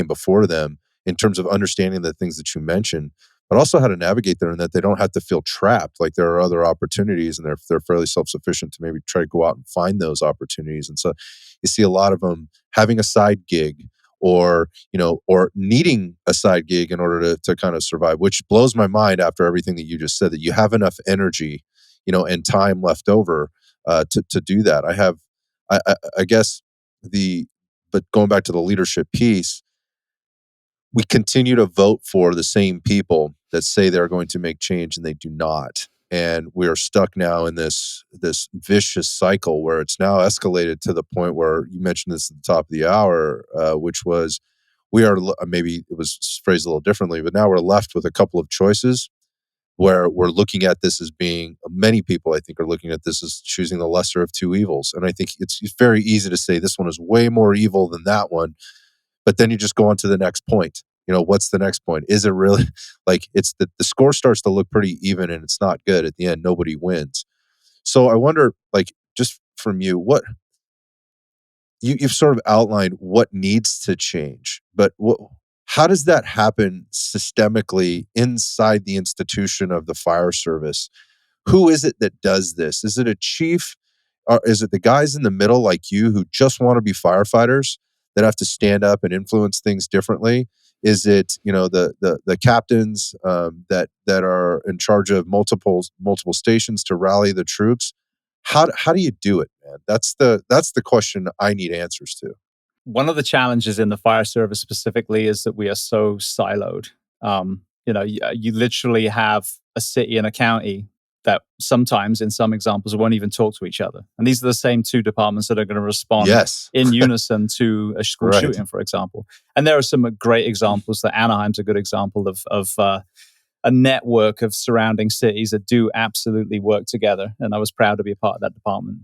[SPEAKER 1] before them in terms of understanding the things that you mentioned, but also how to navigate there and that they don't have to feel trapped. Like there are other opportunities and they're fairly self-sufficient to maybe try to go out and find those opportunities. And so you see a lot of them having a side gig or, or needing a side gig in order to kind of survive, which blows my mind after everything that you just said, that you have enough energy, and time left over to do that. I guess but going back to the leadership piece, we continue to vote for the same people that say they're going to make change and they do not. And we are stuck now in this vicious cycle where it's now escalated to the point where you mentioned this at the top of the hour, which was maybe it was phrased a little differently, but now we're left with a couple of choices where we're looking at this as being, many people I think are looking at this as choosing the lesser of two evils. And I think it's very easy to say this one is way more evil than that one. But then you just go on to the next point. What's the next point? Is it really like it's the score starts to look pretty even and it's not good at the end. Nobody wins. So I wonder, like, just from you, you've sort of outlined what needs to change, but how does that happen systemically inside the institution of the fire service? Who is it that does this? Is it a chief? Or is it the guys in the middle like you who just want to be firefighters that have to stand up and influence things differently? Is it the captains that are in charge of multiple stations to rally the troops? How do you do it, man? That's the question I need answers to.
[SPEAKER 2] One of the challenges in the fire service specifically is that we are so siloed. You literally have a city and a county that sometimes, in some examples, won't even talk to each other. And these are the same two departments that are going to respond in unison to a school shooting, for example. And there are some great examples. That Anaheim's a good example of a network of surrounding cities that do absolutely work together. And I was proud to be a part of that department.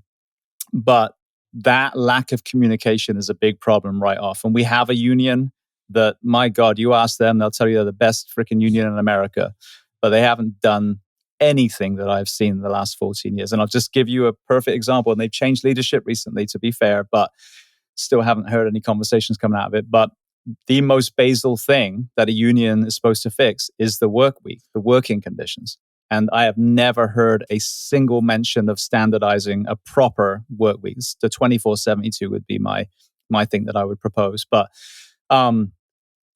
[SPEAKER 2] But that lack of communication is a big problem right off. And we have a union that, my God, you ask them, they'll tell you they're the best freaking union in America. But they haven't done anything that I've seen in the last 14 years. And I'll just give you a perfect example. And they've changed leadership recently, to be fair, but still haven't heard any conversations coming out of it. But the most basal thing that a union is supposed to fix is the work week, the working conditions. And I have never heard a single mention of standardizing a proper work week. The 24/72 would be my thing that I would propose. But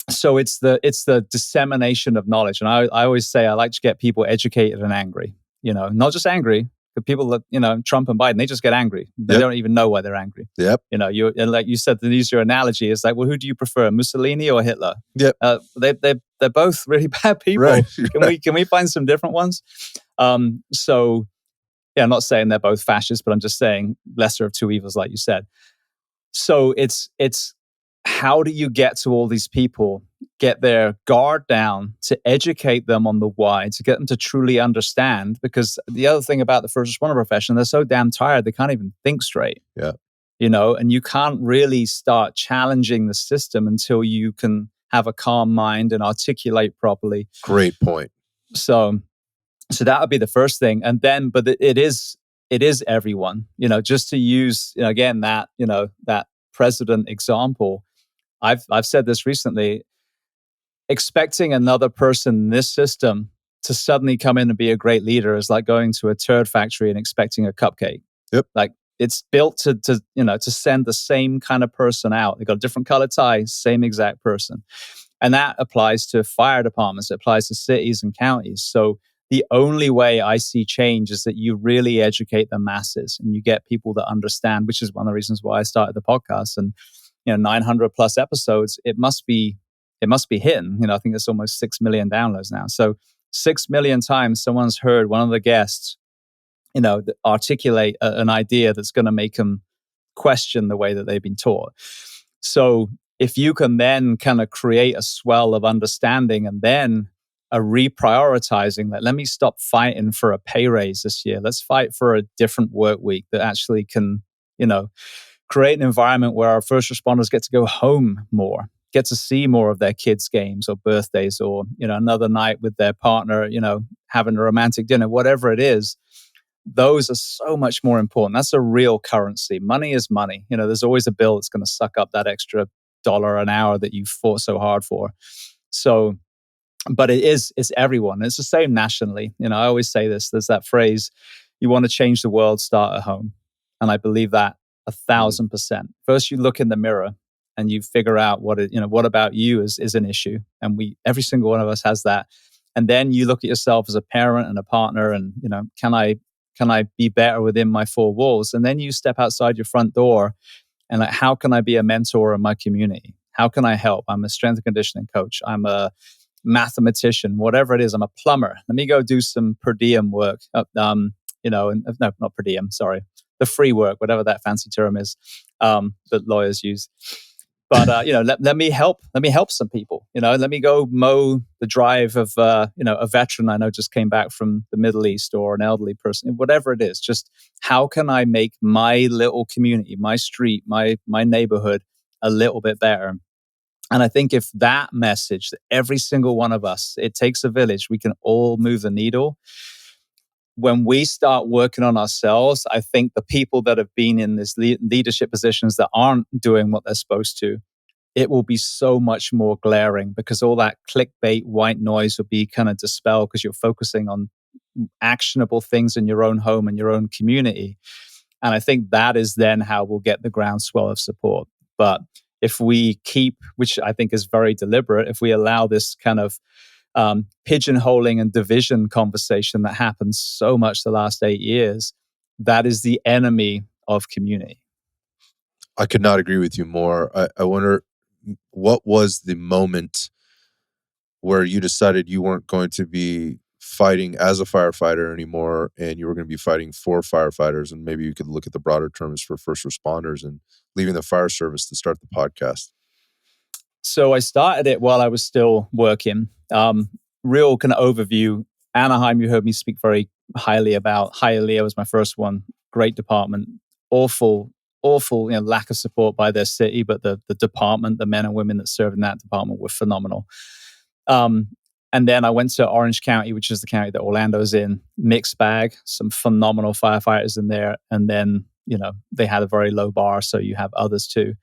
[SPEAKER 2] so it's the dissemination of knowledge. And I always say I like to get people educated and angry. Not just angry. The people that, Trump and Biden, they just get angry. They don't even know why they're angry.
[SPEAKER 1] Yep.
[SPEAKER 2] And like you said, to use your analogy, it's like, well, who do you prefer, Mussolini or Hitler?
[SPEAKER 1] Yep.
[SPEAKER 2] They're both really bad people. Right. Can we find some different ones? So yeah, I'm not saying they're both fascists, but I'm just saying lesser of two evils, like you said. So it's how do you get to all these people, get their guard down, to educate them on the why, to get them to truly understand? Because the other thing about the first responder profession, they're so damn tired, they can't even think straight.
[SPEAKER 1] Yeah.
[SPEAKER 2] And you can't really start challenging the system until you can have a calm mind and articulate properly.
[SPEAKER 1] Great point.
[SPEAKER 2] So that would be the first thing. And then, but it is everyone, just to use, again, that president example. I've said this recently, expecting another person in this system to suddenly come in and be a great leader is like going to a turd factory and expecting a cupcake.
[SPEAKER 1] Yep.
[SPEAKER 2] Like it's built to send the same kind of person out. They got a different color tie, same exact person. And that applies to fire departments. It applies to cities and counties. So the only way I see change is that you really educate the masses and you get people that understand, which is one of the reasons why I started the podcast. And 900 plus episodes, it must be hitting. I think there's almost 6 million downloads now. So 6 million times someone's heard one of the guests, articulate an idea that's going to make them question the way that they've been taught. So if you can then kind of create a swell of understanding and then a reprioritizing, that let me stop fighting for a pay raise this year. Let's fight for a different work week that actually can, create an environment where our first responders get to go home more. get to see more of their kids' games or birthdays, or another night with their partner, having a romantic dinner, whatever it is. Those are so much more important. That's a real currency. Money is money. There's always a bill that's going to suck up that extra dollar an hour that you fought so hard for. So, but it's everyone. It's the same nationally. I always say this. There's that phrase, you want to change the world, start at home. And I believe that 1,000%. First, you look in the mirror and you figure out what about you is an issue. And every single one of us has that. And then you look at yourself as a parent and a partner and, can I be better within my four walls? And then you step outside your front door and how can I be a mentor in my community? How can I help? I'm a strength and conditioning coach. I'm a mathematician, whatever it is. I'm a plumber. Let me go do some per diem work. No, not per diem, sorry. The free work, whatever that fancy term is that lawyers use. But let me help some people. Let me go mow the drive of a veteran I know just came back from the Middle East, or an elderly person, whatever it is. Just how can I make my little community, my street, my neighborhood a little bit better? And I think if that message, that every single one of us, it takes a village, we can all move the needle. When we start working on ourselves, I think the people that have been in these leadership positions that aren't doing what they're supposed to, it will be so much more glaring, because all that clickbait white noise will be kind of dispelled because you're focusing on actionable things in your own home and your own community. And I think that is then how we'll get the groundswell of support. But if we keep, which I think is very deliberate, if we allow this kind of pigeonholing and division conversation that happens so much the last 8 years, that is the enemy of community.
[SPEAKER 1] I could not agree with you more. I wonder, what was the moment where you decided you weren't going to be fighting as a firefighter anymore, and you were going to be fighting for firefighters? And maybe you could look at the broader terms for first responders, and leaving the fire service to start the podcast.
[SPEAKER 2] So I started it while I was still working. Real kind of overview. Anaheim, you heard me speak very highly about. Hialeah was my first one. Great department. Awful, lack of support by their city, but the department, the men and women that served in that department were phenomenal. And then I went to Orange County, which is the county that Orlando's in. Mixed bag, some phenomenal firefighters in there. And then, they had a very low bar, so you have others too.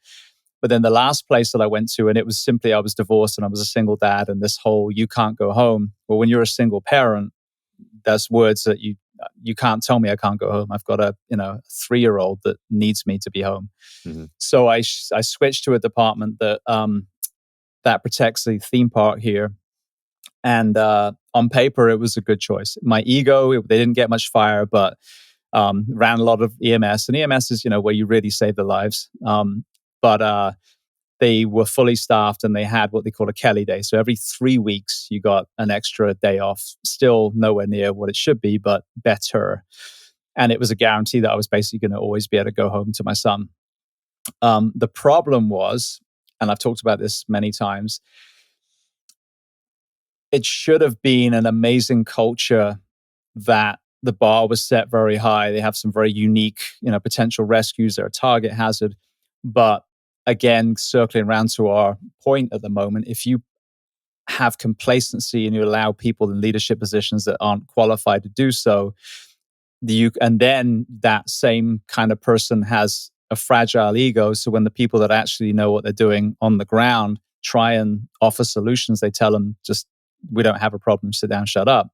[SPEAKER 2] But then the last place that I went to, and it was simply, I was divorced and I was a single dad, and this whole, you can't go home. Well, when you're a single parent, that's words that you can't tell me I can't go home. I've got a 3-year-old that needs me to be home. Mm-hmm. So I switched to a department that protects the theme park here. And on paper, it was a good choice. My ego, they didn't get much fire, but ran a lot of EMS. And EMS is, where you really save the lives. But they were fully staffed, and they had what they call a Kelly day. So every 3 weeks, you got an extra day off. Still nowhere near what it should be, but better. And it was a guarantee that I was basically going to always be able to go home to my son. The problem was, and I've talked about this many times, it should have been an amazing culture that the bar was set very high. They have some very unique, potential rescues. They're a target hazard. But again, circling around to our point at the moment, if you have complacency and you allow people in leadership positions that aren't qualified to do so, and then that same kind of person has a fragile ego. So when the people that actually know what they're doing on the ground try and offer solutions, they tell them, just, we don't have a problem, sit down, shut up.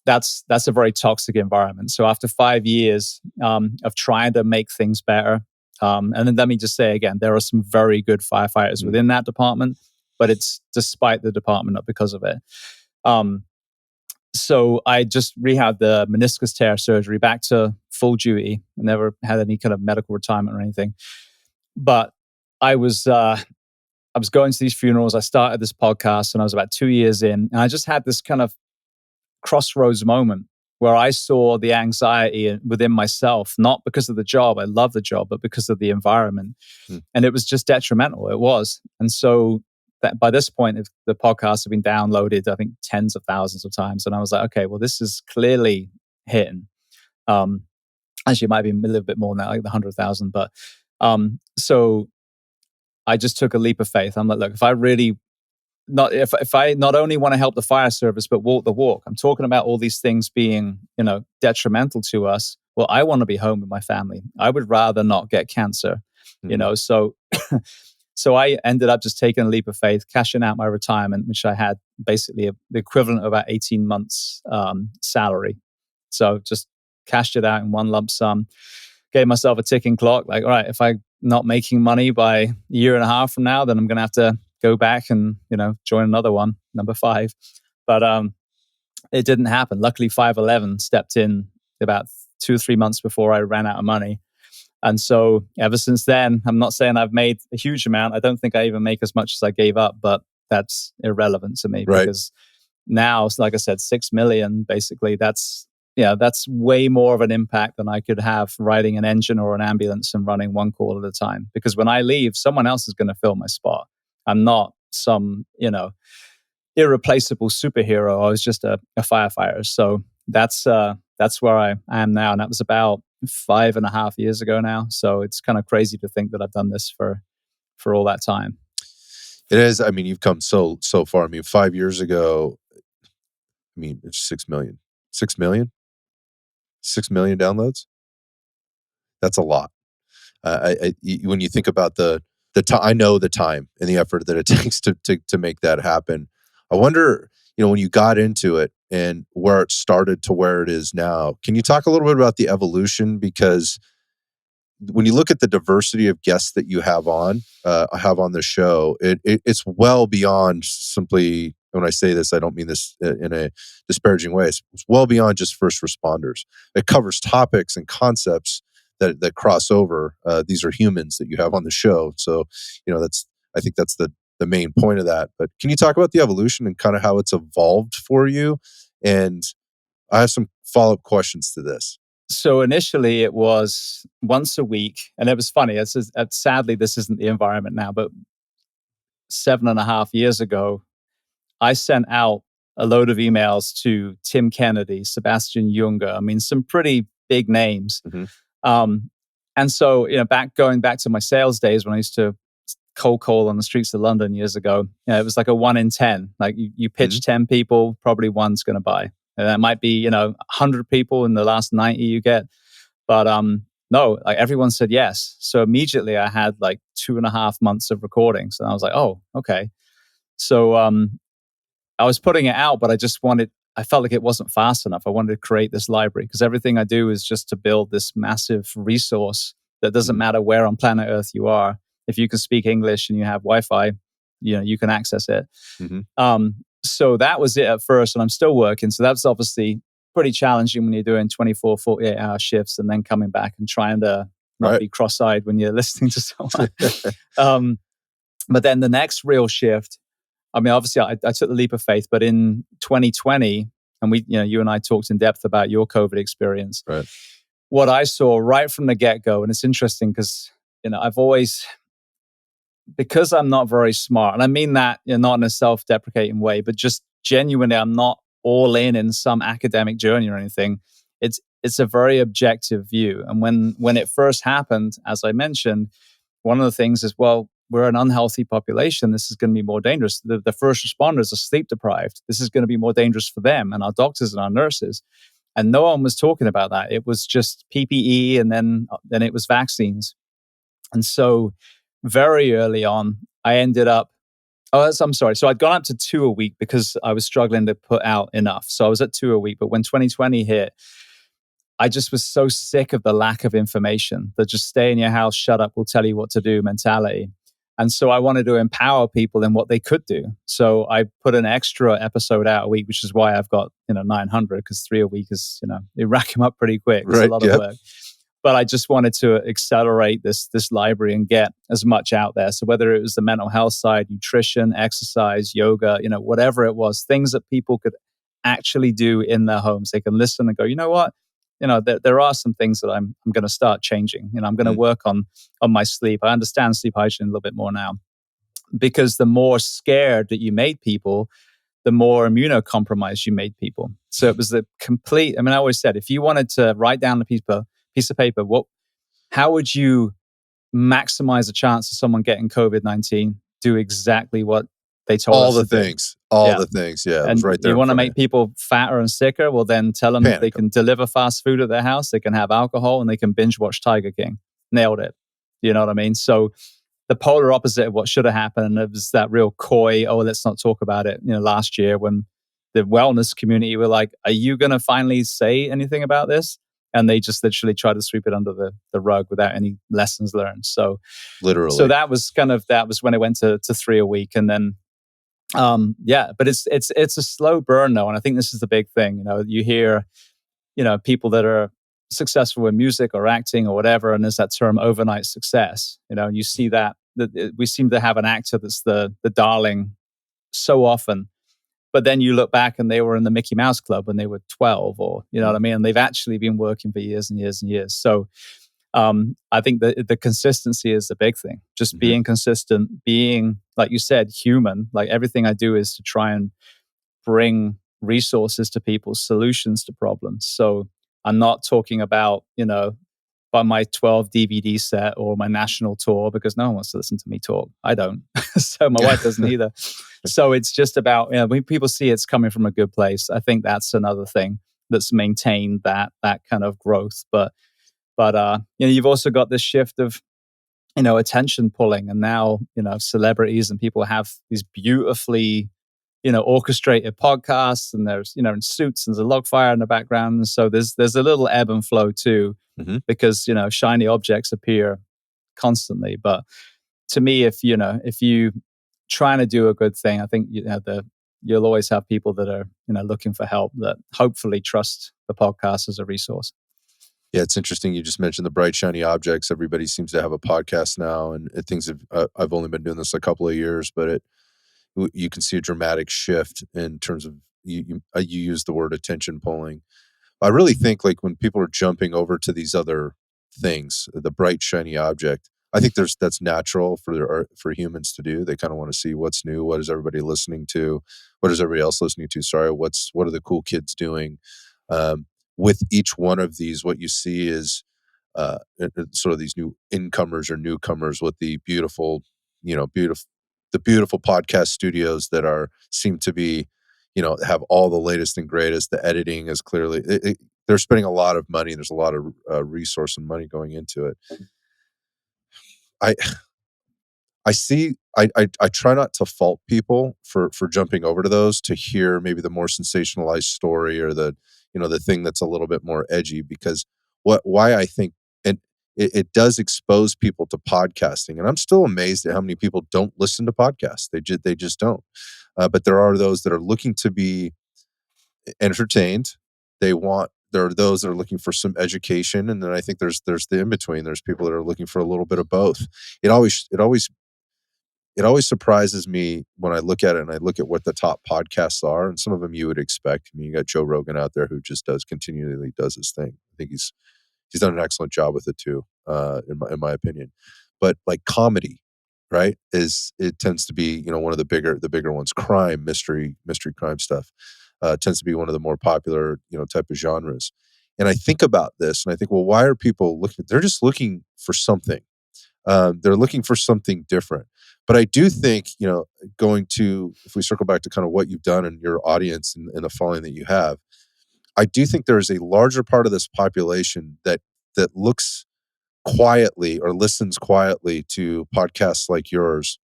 [SPEAKER 2] That's a very toxic environment. So after 5 years of trying to make things better, and then let me just say again, there are some very good firefighters within that department, but it's despite the department, not because of it. So I just rehabbed the meniscus tear surgery, back to full duty. I never had any kind of medical retirement or anything. But I was going to these funerals. I started this podcast, and I was about 2 years in, and I just had this kind of crossroads moment where I saw the anxiety within myself, not because of the job, I love the job, but because of the environment. And it was just detrimental. It was. And so that by this point, the podcast had been downloaded, I think, tens of thousands of times. And I was like, okay, well, this is clearly hitting. Actually, it might be a little bit more now, like the 100,000. But so I just took a leap of faith. I'm like, look, if I really not if I not only want to help the fire service but walk the walk, I'm talking about all these things being, detrimental to us. Well, I want to be home with my family. I would rather not get cancer,
[SPEAKER 1] Mhm.
[SPEAKER 2] so so I ended up just taking a leap of faith, cashing out my retirement, which I had basically the equivalent of about 18 months salary. So just cashed it out in one lump sum, gave myself a ticking clock. Like, all right, if I'm not making money by a year and a half from now, then I'm going to have to go back and, join another one, number 5. But it didn't happen. Luckily, 511 stepped in about 2 or 3 months before I ran out of money. And so ever since then, I'm not saying I've made a huge amount. I don't think I even make as much as I gave up, but that's irrelevant to me
[SPEAKER 1] Right.
[SPEAKER 2] because now, like I said, 6 million, basically, that's way more of an impact than I could have riding an engine or an ambulance and running one call at a time. Because when I leave, someone else is going to fill my spot. I'm not some, irreplaceable superhero. I was just a firefighter. So that's where I am now. And that was about 5.5 years ago now. So it's kind of crazy to think that I've done this for all that time.
[SPEAKER 1] It is. I mean, you've come so far. I mean, 5 years ago, I mean, it's 6 million. 6 million? 6 million downloads? That's a lot. When you think about the time, I know the time and the effort that it takes to make that happen. I wonder, when you got into it and where it started to where it is now, can you talk a little bit about the evolution? Because when you look at the diversity of guests that you have on the show, it's well beyond simply. When I say this, I don't mean this in a disparaging way. It's well beyond just first responders. It covers topics and concepts that cross over. These are humans that you have on the show, so I think that's the main point of that. But can you talk about the evolution and kind of how it's evolved for you? And I have some follow-up questions to this.
[SPEAKER 2] So initially it was once a week, and it was funny. Sadly, this isn't the environment now, but 7.5 years ago, I sent out a load of emails to Tim Kennedy, Sebastian Junger. I mean, some pretty big names.
[SPEAKER 1] Mm-hmm.
[SPEAKER 2] And so, going back to my sales days when I used to cold call on the streets of London years ago, it was like a 1 in 10. Like you pitch 10 people, probably one's going to buy. And that might be, 100 people in the last 90 you get. But no, like everyone said yes. So immediately I had like 2.5 months of recordings. And I was like, oh, okay. So I was putting it out, but I felt like it wasn't fast enough. I wanted to create this library because everything I do is just to build this massive resource that doesn't matter where on planet Earth you are. If you can speak English and you have Wi-Fi, you can access it.
[SPEAKER 1] Mm-hmm.
[SPEAKER 2] So that was it at first, and I'm still working. So that's obviously pretty challenging when you're doing 24, 48-hour shifts and then coming back and trying to not be cross-eyed when you're listening to someone. But then the next real shift, I mean, obviously I took the leap of faith, but in 2020, and you and I talked in depth about your COVID experience.
[SPEAKER 1] Right.
[SPEAKER 2] What I saw right from the get-go, and it's interesting because, I've always, because I'm not very smart, and I mean that not in a self-deprecating way, but just genuinely, I'm not all in some academic journey or anything. It's a very objective view. And when it first happened, as I mentioned, one of the things is, well, we're an unhealthy population. This is going to be more dangerous. The first responders are sleep deprived. This is going to be more dangerous for them and our doctors and our nurses. And no one was talking about that. It was just PPE, and then it was vaccines. And so very early on, I ended up, I'm sorry. So I'd gone up to 2 a week because I was struggling to put out enough. So I was at 2 a week. But when 2020 hit, I just was so sick of the lack of information, that just stay in your house, shut up, we'll tell you what to do mentality. And so I wanted to empower people in what they could do. So I put an extra episode out a week, which is why I've got 900, because 3 a week is, you rack them up pretty quick. It's a lot of work. But I just wanted to accelerate this library and get as much out there. So whether it was the mental health side, nutrition, exercise, yoga, whatever it was, things that people could actually do in their homes. They can listen and go, you know what? There are some things that I'm going to start changing. I'm going to work on my sleep. I understand sleep hygiene a little bit more now, because the more scared that you made people, the more immunocompromised you made people. So it was the complete. I always said, if you wanted to write down a piece of paper, how would you maximize the chance of someone getting COVID-19, do exactly what they told
[SPEAKER 1] All
[SPEAKER 2] us
[SPEAKER 1] the
[SPEAKER 2] to do.
[SPEAKER 1] things. All
[SPEAKER 2] Yeah.
[SPEAKER 1] the things. Yeah, it was
[SPEAKER 2] And
[SPEAKER 1] right there
[SPEAKER 2] you
[SPEAKER 1] in
[SPEAKER 2] want to
[SPEAKER 1] front of you.
[SPEAKER 2] make people fatter and sicker? Well, then tell them they
[SPEAKER 1] Panic 'em.
[SPEAKER 2] can deliver fast food at their house, they can have alcohol, and they can binge watch Tiger King. Nailed it. You know what I mean? So the polar opposite of what should have happened, it was that real coy, oh, let's not talk about it, last year when the wellness community were like, are you going to finally say anything about this? And they just literally try to sweep it under the rug without any lessons learned. So
[SPEAKER 1] Literally.
[SPEAKER 2] that was when it went to 3 a week. And then yeah, but it's a slow burn though. And I think this is the big thing. You hear, people that are successful in music or acting or whatever, and there's that term overnight success. And you see that we seem to have an actor that's the darling so often. But then you look back and they were in the Mickey Mouse Club when they were 12, or you know what I mean? And they've actually been working for years and years and years. So I think that the consistency is the big thing. Just
[SPEAKER 1] Mhm.
[SPEAKER 2] being consistent, being, like you said, human. Like everything I do is to try and bring resources to people, solutions to problems. So I'm not talking about, by my 12 DVD set or my national tour, because no one wants to listen to me talk. I don't. So my wife doesn't either. So it's just about, when people see it's coming from a good place, I think that's another thing that's maintained that kind of growth. But you've also got this shift of, attention pulling, and now, celebrities and people have these beautifully, orchestrated podcasts, and there's, in suits, and there's a log fire in the background. And so there's a little ebb and flow too,
[SPEAKER 1] Mhm.
[SPEAKER 2] because, shiny objects appear constantly. But to me, if you trying to do a good thing, I think, you'll always have people that are, looking for help, that hopefully trust the podcast as a resource.
[SPEAKER 1] Yeah, it's interesting you just mentioned the bright, shiny objects. Everybody seems to have a podcast now, and things have I've only been doing this a couple of years, but you can see a dramatic shift in terms of you use the word attention pulling. I really think, like, when people are jumping over to these other things, the bright, shiny object, I think that's natural for humans to do. They kinda wanna see what's new, what is everybody listening to, what is everybody else listening to, sorry, what are the cool kids doing? With each one of these, what you see is, sort of these new incomers or newcomers with the beautiful, the beautiful podcast studios that seem to be, have all the latest and greatest. The editing is clearly they're spending a lot of money. There's a lot of resource and money going into it. I I see. I try not to fault people for jumping over to those to hear maybe the more sensationalized story, or the thing that's a little bit more edgy, because why I think, and it does expose people to podcasting, and I'm still amazed at how many people don't listen to podcasts. They just don't. But there are those that are looking to be entertained. There are those that are looking for some education, and then I think there's the in between. There's people that are looking for a little bit of both. It always surprises me when I look at it, and I look at what the top podcasts are, and some of them you would expect. I mean, you got Joe Rogan out there who just continually does his thing. I think he's done an excellent job with it too, in my opinion. But like comedy, right? It tends to be, one of the bigger ones. Crime, mystery crime stuff tends to be one of the more popular, type of genres. And I think about this, and I think, well, why are people looking? They're just looking for something. They're looking for something different. But I do think, if we circle back to kind of what you've done and your audience, and the following that you have, I do think there is a larger part of this population that looks quietly or listens quietly to podcasts like yours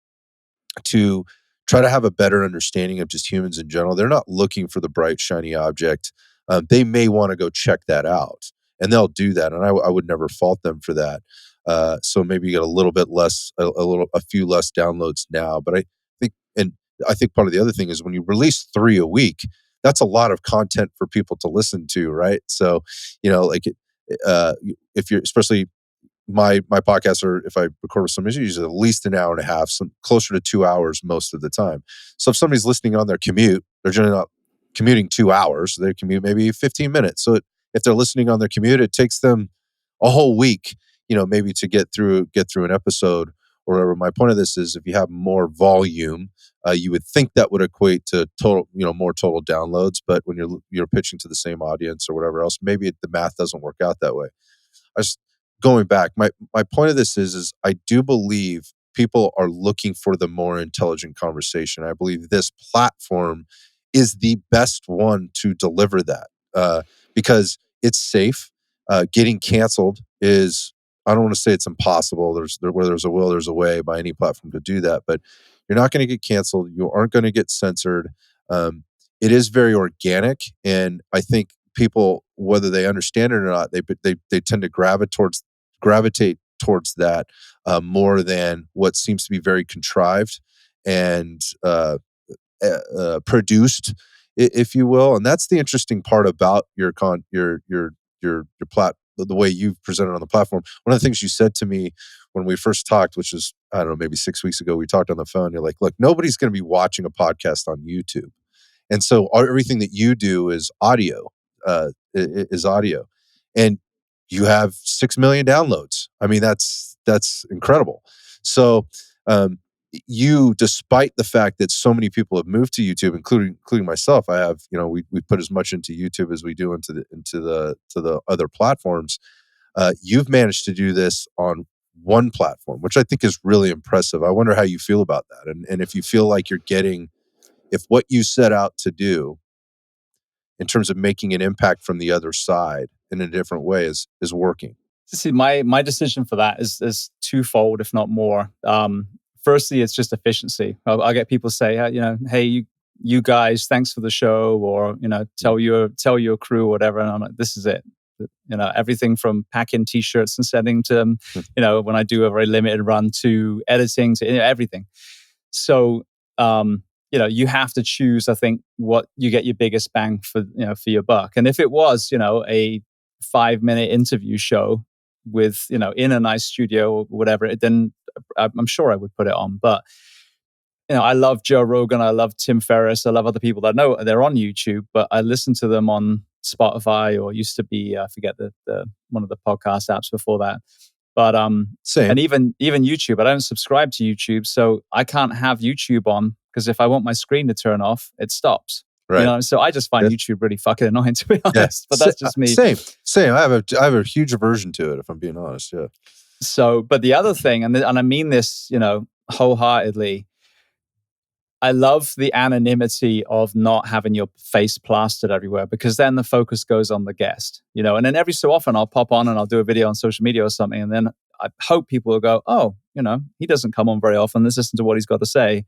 [SPEAKER 1] to try to have a better understanding of just humans in general. They're not looking for the bright, shiny object. They may want to go check that out, and they'll do that. And I would never fault them for that. So maybe you get a little bit less, a few less downloads now. But think, and I think part of the other thing is when you release 3 a week, that's a lot of content for people to listen to, right? So, like, uh, if you're, especially my podcasts are, if I record with some issues, at least an hour and a half, some closer to 2 hours most of the time. So if somebody's listening on their commute, they're generally not commuting 2 hours. They commute maybe 15 minutes. So if they're listening on their commute, it takes them a whole week, maybe to get through an episode or whatever. My point of this is, if you have more volume, you would think that would equate to total, more total downloads. But when you're pitching to the same audience or whatever else, maybe the math doesn't work out that way. I just going back, my point of this is I do believe people are looking for the more intelligent conversation. I believe this platform is the best one to deliver that, because it's safe. Getting canceled is, I don't want to say it's impossible. Where there's a will, there's a way by any platform to do that, but you're not going to get canceled. You aren't going to get censored. Um, it is very organic, and I think people, whether they understand it or not, they tend to gravitate towards that, more than what seems to be very contrived and produced, if you will. And that's the interesting part about the way you've presented on the platform. One of the things you said to me when we first talked, which is, I don't know, maybe 6 weeks ago, we talked on the phone. You're like, look, nobody's going to be watching a podcast on YouTube. And so everything that you do is audio, is audio. And you have 6 million downloads. I mean, that's incredible. So, you, despite the fact that so many people have moved to YouTube, including myself, I have, we put as much into YouTube as we do into the other platforms. You've managed to do this on one platform, which I think is really impressive. I wonder how you feel about that, and if you feel like you're getting, if what you set out to do in terms of making an impact from the other side in a different way is working.
[SPEAKER 2] See, my decision for that is twofold, if not more. Firstly, it's just efficiency. I'll get people say, hey, you guys, thanks for the show, or tell your crew, or whatever. And I'm like, this is it. Everything from packing T-shirts and sending to them, when I do a very limited run, to editing, to everything. So, you have to choose, I think, what you get your biggest bang for your buck. And if it was, a 5-minute interview show with, in a nice studio or whatever, then I'm sure I would put it on. But, I love Joe Rogan, I love Tim Ferriss, I love other people that I know they're on YouTube, but I listen to them on Spotify, or used to be, I forget the one of the podcast apps before that. But
[SPEAKER 1] Same.
[SPEAKER 2] and even YouTube, I don't subscribe to YouTube, so I can't have YouTube on, because if I want my screen to turn off, it stops.
[SPEAKER 1] Right.
[SPEAKER 2] So I just find YouTube really fucking annoying, to be honest. But that's just me.
[SPEAKER 1] Same. I have a huge aversion to it, if I'm being honest. Yeah.
[SPEAKER 2] So, but the other thing, and I mean this, wholeheartedly, I love the anonymity of not having your face plastered everywhere, because then the focus goes on the guest, and then every so often I'll pop on and I'll do a video on social media or something. And then I hope people will go, oh, he doesn't come on very often. Let's listen to what he's got to say.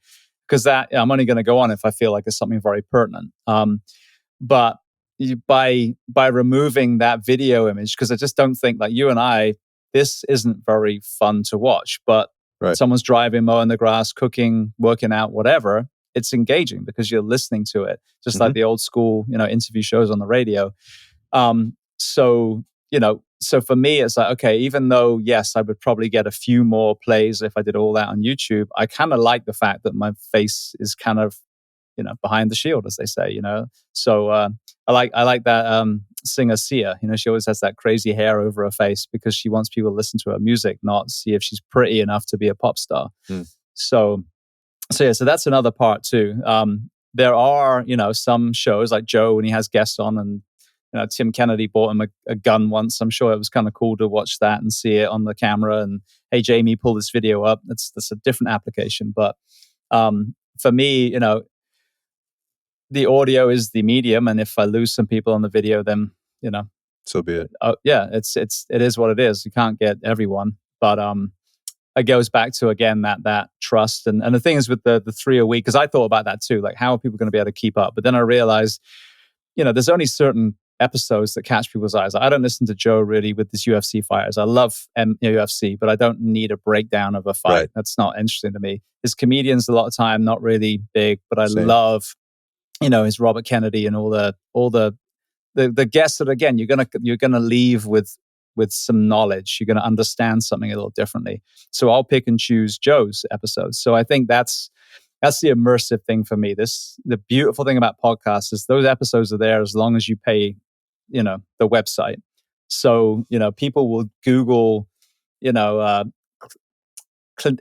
[SPEAKER 2] Because I'm only going to go on if I feel like there's something very pertinent. But by removing that video image, because I just don't think, like you and I, this isn't very fun to watch. But
[SPEAKER 1] right.
[SPEAKER 2] Someone's driving, mowing the grass, cooking, working out, whatever, it's engaging because you're listening to it, just like the old school, interview shows on the radio. So for me, it's like, okay, even though, yes, I would probably get a few more plays if I did all that on YouTube, I kind of like the fact that my face is kind of, behind the shield, as they say, So I like that singer Sia. She always has that crazy hair over her face because she wants people to listen to her music, not see if she's pretty enough to be a pop star. So that's another part too. There are, some shows like Joe, when he has guests on, and Tim Kennedy bought him a gun once. I'm sure it was kind of cool to watch that and see it on the camera. And hey, Jamie, pull this video up. That's a different application. But for me, the audio is the medium, and if I lose some people on the video, then
[SPEAKER 1] so be it.
[SPEAKER 2] It is what it is. You can't get everyone, but it goes back to, again, that trust. And the thing is with the 3 a week, because I thought about that too, like how are people going to be able to keep up? But then I realized, there's only certain episodes that catch people's eyes. I don't listen to Joe really with this UFC fighters. I love UFC, but I don't need a breakdown of a fight.
[SPEAKER 1] Right.
[SPEAKER 2] That's not interesting to me. His comedians, a lot of time, not really big, but I love, his Robert Kennedy and all the guests that, again, you're gonna leave with some knowledge. You're gonna understand something a little differently. So I'll pick and choose Joe's episodes. So I think that's the immersive thing for me. The beautiful thing about podcasts is those episodes are there as long as you pay, the website. So, people will Google, Clint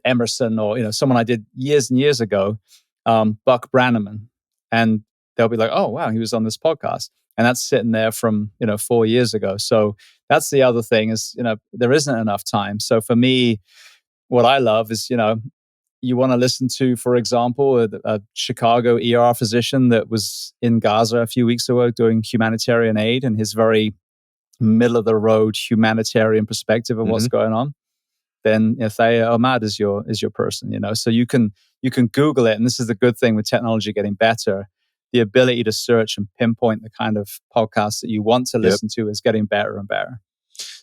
[SPEAKER 2] Emerson, or, someone I did years and years ago, Buck Brannaman. And they'll be like, oh, wow, he was on this podcast. And that's sitting there from, 4 years ago. So that's the other thing is, there isn't enough time. So for me, what I love is, you want to listen to, for example, a Chicago ER physician that was in Gaza a few weeks ago doing humanitarian aid, and his very middle of the road humanitarian perspective of what's
[SPEAKER 1] Mhm.
[SPEAKER 2] going on. Then Thea Ahmad is your person, So you can Google it, and this is the good thing with technology getting better. The ability to search and pinpoint the kind of podcasts that you want to
[SPEAKER 1] Yep.
[SPEAKER 2] listen to is getting better and better.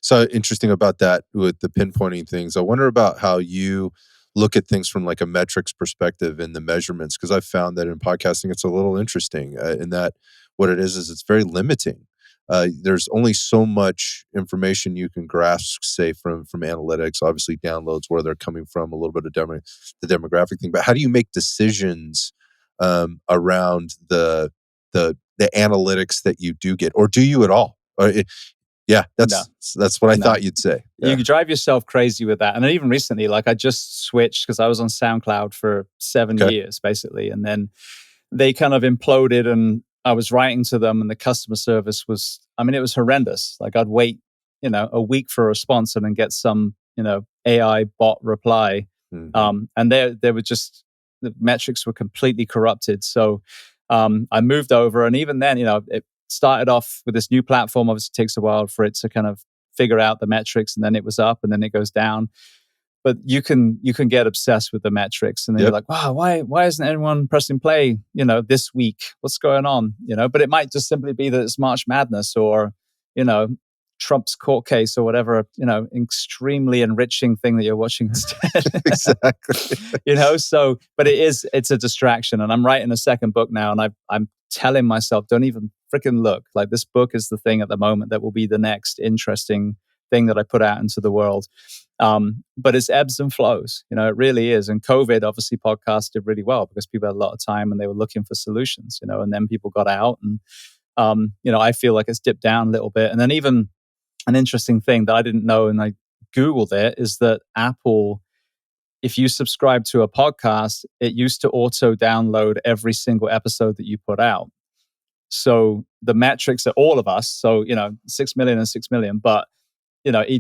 [SPEAKER 1] So interesting about that with the pinpointing things. I wonder about how you look at things from like a metrics perspective and the measurements, because I've found that in podcasting it's a little interesting in that what it is it's very limiting. There's only so much information you can grasp, say from analytics. Obviously, downloads where they're coming from, a little bit of the demographic thing. But how do you make decisions around the analytics that you do get, or do you at all? Yeah,
[SPEAKER 2] No,
[SPEAKER 1] that's what I
[SPEAKER 2] no.
[SPEAKER 1] thought you'd say.
[SPEAKER 2] You
[SPEAKER 1] Yeah.
[SPEAKER 2] could drive yourself crazy with that. And even recently, like I just switched because I was on SoundCloud for 7
[SPEAKER 1] Okay.
[SPEAKER 2] years, basically. And then they kind of imploded and I was writing to them and the customer service was, it was horrendous. Like I'd wait, a week for a response and then get some, AI bot reply.
[SPEAKER 1] Mhm.
[SPEAKER 2] And they were just, the metrics were completely corrupted. So I moved over and even then, it started off with this new platform. Obviously it takes a while for it to kind of figure out the metrics, and then it was up and then it goes down. But you can get obsessed with the metrics, and then you're
[SPEAKER 1] Yep.
[SPEAKER 2] like, wow, why isn't anyone pressing play, this week? What's going on? But it might just simply be that it's March Madness or, Trump's court case or whatever, extremely enriching thing that you're watching instead.
[SPEAKER 1] Exactly.
[SPEAKER 2] So but it's a distraction. And I'm writing a second book now, and I'm telling myself, don't even freaking look. Like this book is the thing at the moment that will be the next interesting thing that I put out into the world. But it's ebbs and flows, it really is. And COVID, obviously, podcasts did really well because people had a lot of time and they were looking for solutions, and then people got out and, I feel like it's dipped down a little bit. And then even an interesting thing that I didn't know, and I Googled it, is that Apple, if you subscribe to a podcast, it used to auto download every single episode that you put out. So the metrics that all of us, 6 million and 6 million, but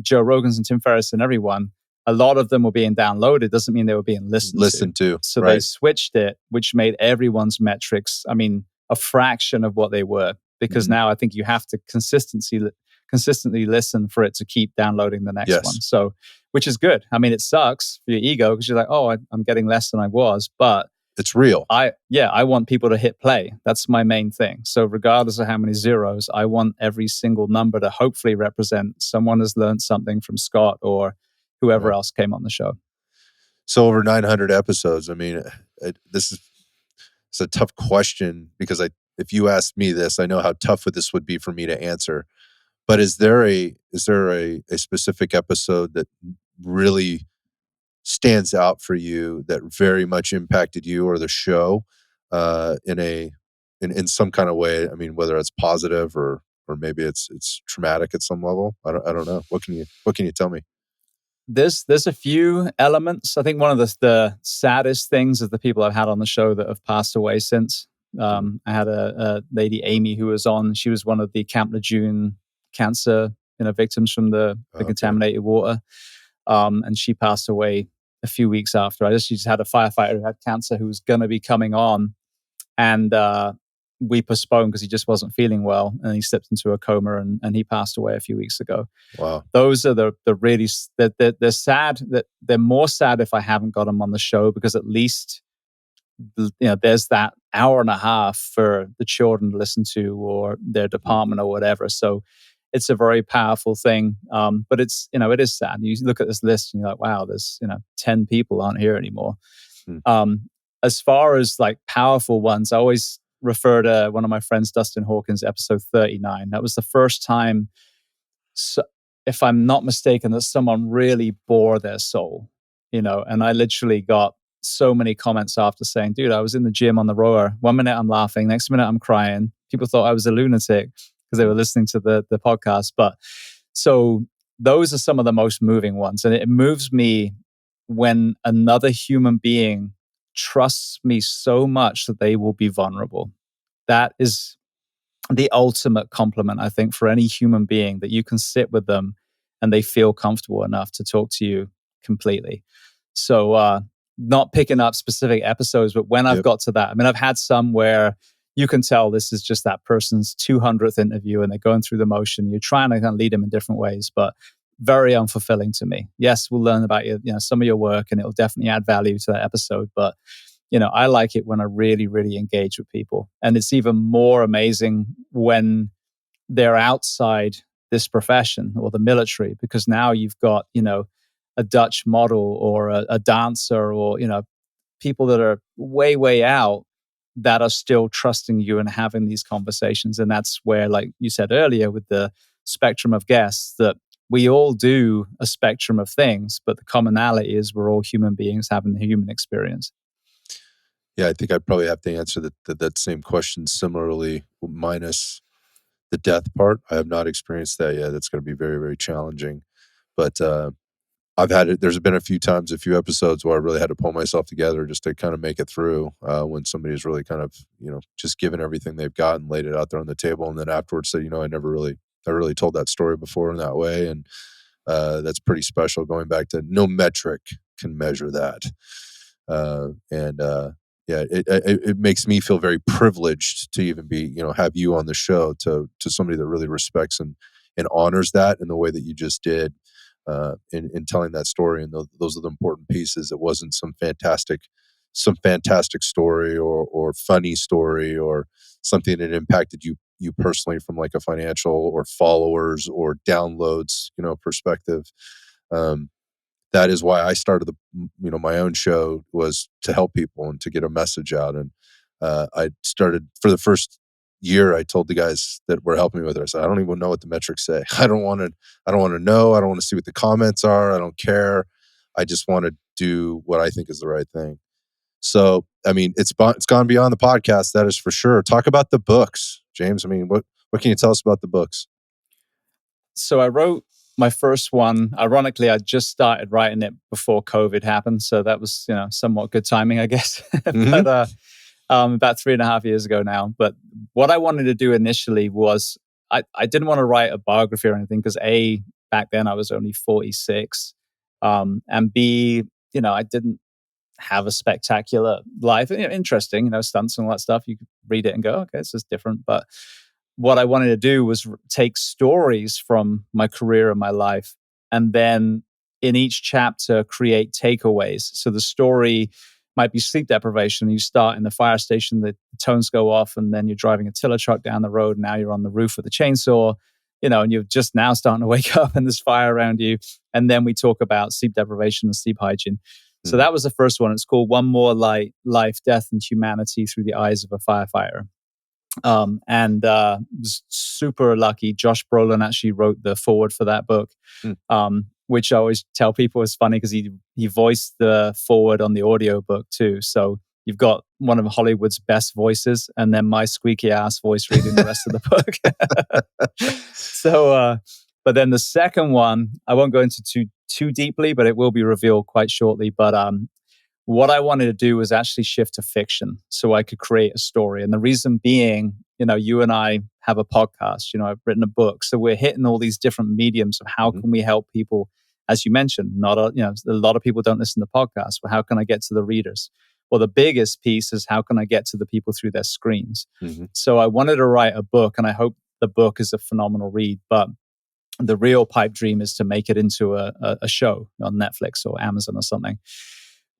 [SPEAKER 2] Joe Rogan's and Tim Ferriss and everyone, a lot of them were being downloaded. Doesn't mean they were being listened to. So they
[SPEAKER 1] right.
[SPEAKER 2] switched it, which made everyone's metrics, a fraction of what they were. Because now I think you have to consistently listen for it to keep downloading the next
[SPEAKER 1] Yes.
[SPEAKER 2] one. So, which is good. It sucks for your ego because you're like, oh, I'm getting less than I was, but
[SPEAKER 1] It's real.
[SPEAKER 2] I want people to hit play. That's my main thing. So regardless of how many zeros, I want every single number to hopefully represent someone has learned something from Scott or whoever else came on the show.
[SPEAKER 1] So over 900 episodes. This is it's a tough question because if you asked me this, I know how tough this would be for me to answer. But is there a specific episode that really stands out for you that very much impacted you or the show in some kind of way? Whether it's positive or maybe it's traumatic at some level. I don't know. What can you tell me?
[SPEAKER 2] There's a few elements. I think one of the saddest things is the people I've had on the show that have passed away since. I had a lady, Amy, who was on. She was one of the Camp Lejeune cancer victims from the contaminated water. And she passed away a few weeks after. She just had a firefighter who had cancer who was going to be coming on. And we postponed because he just wasn't feeling well. And he slipped into a coma and he passed away a few weeks ago.
[SPEAKER 1] Wow.
[SPEAKER 2] Those are the really, they're sad. That they're more sad if I haven't got them on the show because at least, there's that hour and a half for the children to listen to or their department or whatever. So it's a very powerful thing. But it's, it is sad. You look at this list and you're like, wow, there's, 10 people aren't here anymore. As far as like powerful ones, I always refer to one of my friends, Dustin Hawkins, episode 39. That was the first time, if I'm not mistaken, that someone really bore their soul, and I literally got so many comments after saying, dude, I was in the gym on the rower. 1 minute I'm laughing, next minute I'm crying. People thought I was a lunatic because they were listening to the podcast. But so those are some of the most moving ones. And it moves me when another human being trusts me so much that they will be vulnerable. that is the ultimate compliment, I think, for any human being, that you can sit with them and they feel comfortable enough to talk to you completely. So, not picking up specific episodes, but when I've
[SPEAKER 1] Yep.
[SPEAKER 2] got to that, I mean, I've had some where you can tell this is just that person's 200th interview and they're going through the motion. You're trying to kind of lead them in different ways, but very unfulfilling to me. Yes, we'll learn about some of your work, and it'll definitely add value to that episode. But I like it when I really, really engage with people, and it's even more amazing when they're outside this profession or the military, because now you've got a Dutch model or a dancer, or people that are way, way out that are still trusting you and having these conversations. And that's where, like you said earlier, with the spectrum of guests, that we all do a spectrum of things, but the commonality is we're all human beings having the human experience.
[SPEAKER 1] Yeah, I think I'd probably have to answer that same question similarly, minus the death part. I have not experienced that yet. That's going to be very, very challenging. But I've had it. There's been a few times, a few episodes where I really had to pull myself together just to kind of make it through when somebody's really kind of, just given everything they've got and laid it out there on the table. And then afterwards said, I really told that story before in that way. And that's pretty special, going back to no metric can measure that. Yeah, it makes me feel very privileged to even be, have you on the show, to somebody that really respects and honors that in the way that you just did, in telling that story. And those are the important pieces. It wasn't some fantastic story or funny story or something that impacted you personally from like a financial or followers or downloads, perspective. That is why I started my own show, was to help people and to get a message out. And I started, for the first year, I told the guys that were helping me with it, I said, I don't even know what the metrics say. I don't want to know. I don't want to see what the comments are. I don't care. I just want to do what I think is the right thing. So, I mean, it's gone beyond the podcast, that is for sure. Talk about the books, James. I mean, what can you tell us about the books?
[SPEAKER 2] So I wrote my first one. Ironically, I just started writing it before COVID happened. So that was, somewhat good timing, I guess.
[SPEAKER 1] Mm-hmm.
[SPEAKER 2] But about 3.5 years ago now. But what I wanted to do initially was, I didn't want to write a biography or anything, because A, back then I was only 46. And B, I didn't have a spectacular life. Interesting, stunts and all that stuff. You could read it and go, okay, this is different. But what I wanted to do was take stories from my career and my life, and then in each chapter create takeaways. So the story might be sleep deprivation. You start in the fire station, the tones go off, and then you're driving a tiller truck down the road. And now you're on the roof with a chainsaw, and you're just now starting to wake up and there's fire around you. And then we talk about sleep deprivation and sleep hygiene. So that was the first one. It's called One More Light, Life, Death, and Humanity Through the Eyes of a Firefighter. Was super lucky. Josh Brolin actually wrote the foreword for that book, which I always tell people is funny, because he voiced the foreword on the audio book too. So you've got one of Hollywood's best voices, and then my squeaky ass voice reading the rest of the book. So, but then the second one, I won't go into too deeply, but it will be revealed quite shortly. But what I wanted to do was actually shift to fiction so I could create a story. And the reason being, you and I have a podcast, I've written a book. So we're hitting all these different mediums of how can we help people, as you mentioned, a lot of people don't listen to podcasts. Well, how can I get to the readers? Well, the biggest piece is how can I get to the people through their screens? Mm-hmm. So I wanted to write a book, and I hope the book is a phenomenal read. But the real pipe dream is to make it into a show on Netflix or Amazon or something.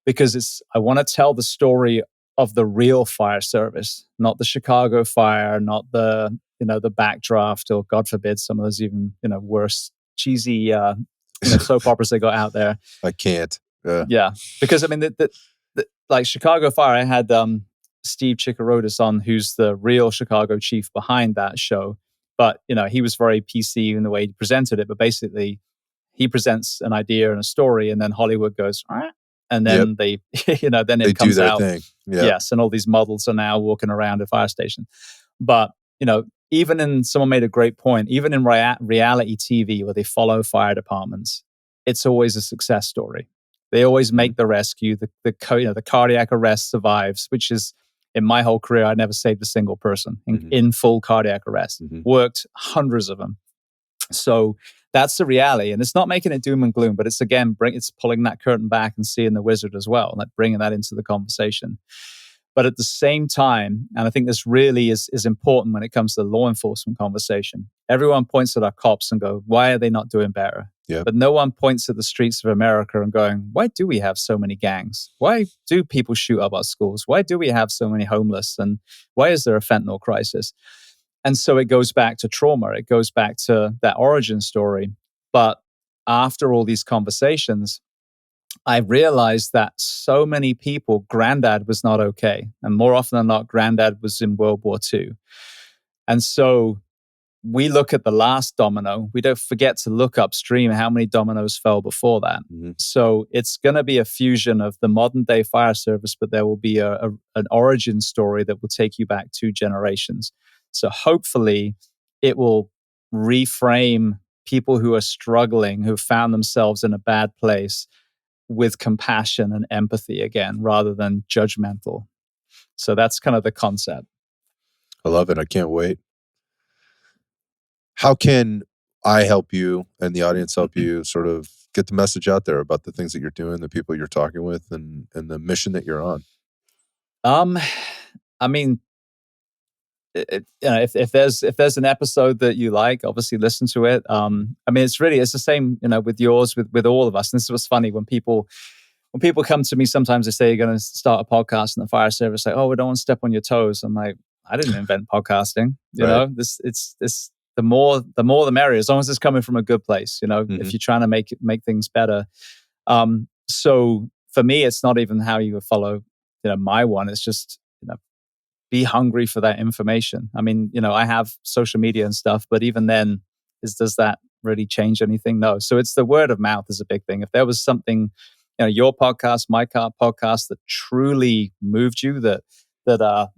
[SPEAKER 2] Because I want to tell the story of the real fire service, not the Chicago fire, not the backdraft, or God forbid some of those even worse cheesy soap operas they got out there.
[SPEAKER 1] I can't.
[SPEAKER 2] Yeah, because I mean the like Chicago fire, I had Steve Chikarodis on, who's the real Chicago chief behind that show. But he was very PC in the way he presented it. But basically, he presents an idea and a story, and then Hollywood goes, all right. And then they, then it comes
[SPEAKER 1] do their
[SPEAKER 2] out.
[SPEAKER 1] Thing. Yep.
[SPEAKER 2] Yes, and all these models are now walking around a fire station. But even someone made a great point. Even in reality TV, where they follow fire departments, it's always a success story. They always make the rescue. The cardiac arrest survives, which is in my whole career, I never saved a single person in full cardiac arrest. Worked hundreds of them. So that's the reality. And it's not making it doom and gloom, but it's again, it's pulling that curtain back and seeing the wizard as well, like bringing that into the conversation. But at the same time, and I think this really is important when it comes to the law enforcement conversation, everyone points at our cops and go, why are they not doing better?
[SPEAKER 1] Yep.
[SPEAKER 2] But no one points at the streets of America and going, why do we have so many gangs? Why do people shoot up our schools? Why do we have so many homeless? And why is there a fentanyl crisis? And so it goes back to trauma. It goes back to that origin story. But after all these conversations, I realized that so many people, granddad was not okay. And more often than not, granddad was in World War II. And so we look at the last domino. We don't forget to look upstream how many dominoes fell before that. So it's going to be a fusion of the modern day fire service, but there will be an origin story that will take you back 2 generations. So hopefully it will reframe people who are struggling, who found themselves in a bad place, with compassion and empathy again, rather than judgmental. So that's kind of the concept.
[SPEAKER 1] I love it. I can't wait. How can I help you and the audience help you sort of get the message out there about the things that you're doing, the people you're talking with, and the mission that you're on?
[SPEAKER 2] I mean, if there's an episode that you like, obviously listen to it. I mean, it's the same, with yours, with all of us. And this was funny when people come to me, sometimes they say you're going to start a podcast in the fire service, like, oh, we don't want to step on your toes. I'm like, I didn't invent podcasting. You know, it's the more the merrier, as long as it's coming from a good place. If you're trying to make things better. So for me, it's not even how you follow, my one. It's just, be hungry for that information. I mean, I have social media and stuff, but even then, does that really change anything? No. So it's the word of mouth is a big thing. If there was something, your podcast, my podcast that truly moved you, that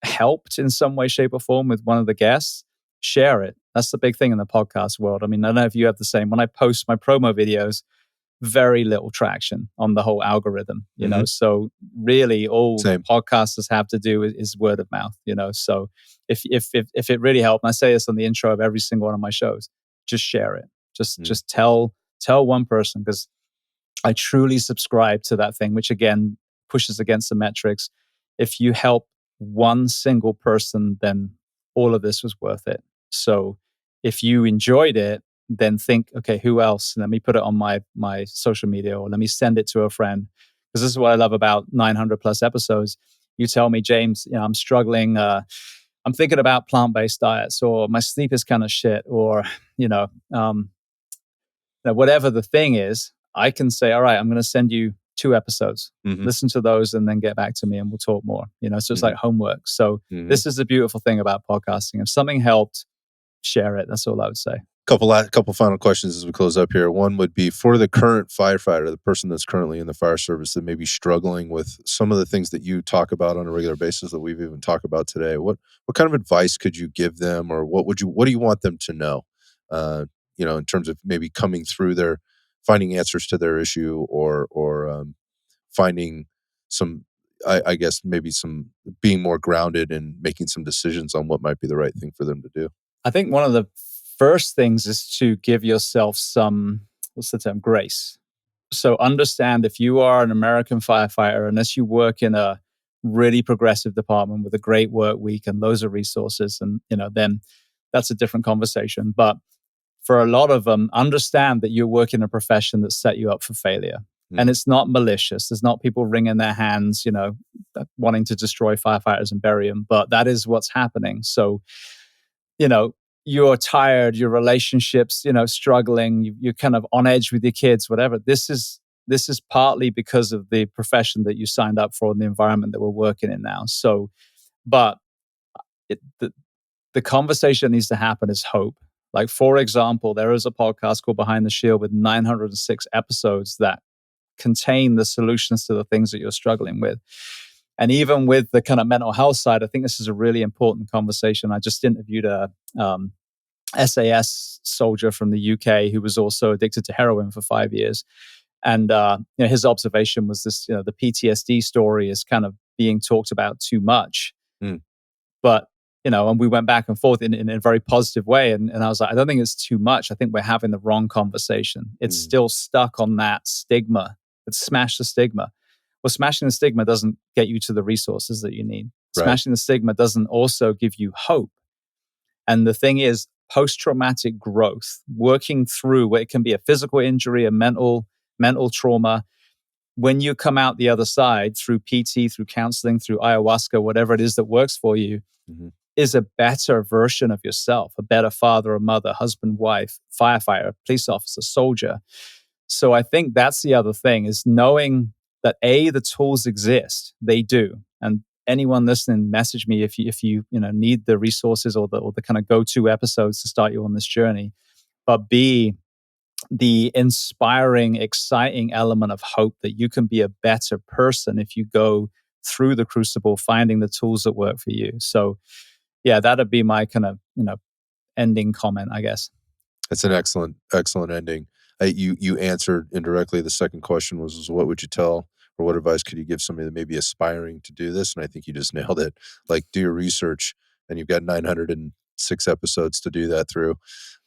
[SPEAKER 2] helped in some way, shape, or form with one of the guests, share it. That's the big thing in the podcast world. I mean, I don't know if you have the same. When I post my promo videos, very little traction on the whole algorithm, so really all podcasters have to do is word of mouth, so if it really helped, and I say this on the intro of every single one of my shows, just share it, just tell one person, because I truly subscribe to that thing, which again pushes against the metrics. If you help one single person, then all of this was worth it. So if you enjoyed it, then think, okay, who else? Let me put it on my social media, or let me send it to a friend. Because this is what I love about 900 plus episodes. You tell me, James, I'm struggling. I'm thinking about plant-based diets, or my sleep is kind of shit, or, whatever the thing is, I can say, all right, I'm going to send you 2 episodes. Listen to those and then get back to me and we'll talk more. So it's like homework. So this is the beautiful thing about podcasting. If something helped, share it. That's all I would say.
[SPEAKER 1] Couple final questions as we close up here. One would be for the current firefighter, the person that's currently in the fire service that may be struggling with some of the things that you talk about on a regular basis that we've even talked about today. What kind of advice could you give them, or what do you want them to know? In terms of maybe coming through finding answers to their issue, or finding some, I guess maybe some being more grounded and making some decisions on what might be the right thing for them to do.
[SPEAKER 2] I think one of the first things is to give yourself some, what's the term, grace. So understand, if you are an American firefighter, unless you work in a really progressive department with a great work week and loads of resources, and then that's a different conversation. But for a lot of them, understand that you work in a profession that set you up for failure. And it's not malicious. There's not people wringing their hands, wanting to destroy firefighters and bury them. But that is what's happening. So, you're tired, your relationships, struggling, you're kind of on edge with your kids, whatever. This is partly because of the profession that you signed up for and the environment that we're working in now. So, but the conversation that needs to happen is hope. Like, for example, there is a podcast called Behind the Shield with 906 episodes that contain the solutions to the things that you're struggling with. And even with the kind of mental health side, I think this is a really important conversation. I just interviewed a SAS soldier from the UK who was also addicted to heroin for 5 years. And his observation was this, the PTSD story is kind of being talked about too much.
[SPEAKER 1] Mm.
[SPEAKER 2] But, and we went back and forth in a very positive way. And I was like, I don't think it's too much. I think we're having the wrong conversation. It's still stuck on that stigma. Let's smash the stigma. Well, smashing the stigma doesn't get you to the resources that you need.
[SPEAKER 1] Right.
[SPEAKER 2] Smashing the stigma doesn't also give you hope. And the thing is, post-traumatic growth, working through what it can be a physical injury, a mental trauma, when you come out the other side through PT, through counseling, through ayahuasca, whatever it is that works for you, is a better version of yourself, a better father or mother, husband, wife, firefighter, police officer, soldier. So I think that's the other thing, is knowing that the tools exist. They do. And anyone listening, message me if you need the resources or the kind of go-to episodes to start you on this journey. But B, the inspiring, exciting element of hope that you can be a better person if you go through the crucible, finding the tools that work for you. So yeah, that'd be my kind of, ending comment, I guess.
[SPEAKER 1] That's an excellent ending. You answered indirectly. The second question was what would you tell, or what advice could you give somebody that may be aspiring to do this? And I think you just nailed it. Like, do your research, and you've got 906 episodes to do that through.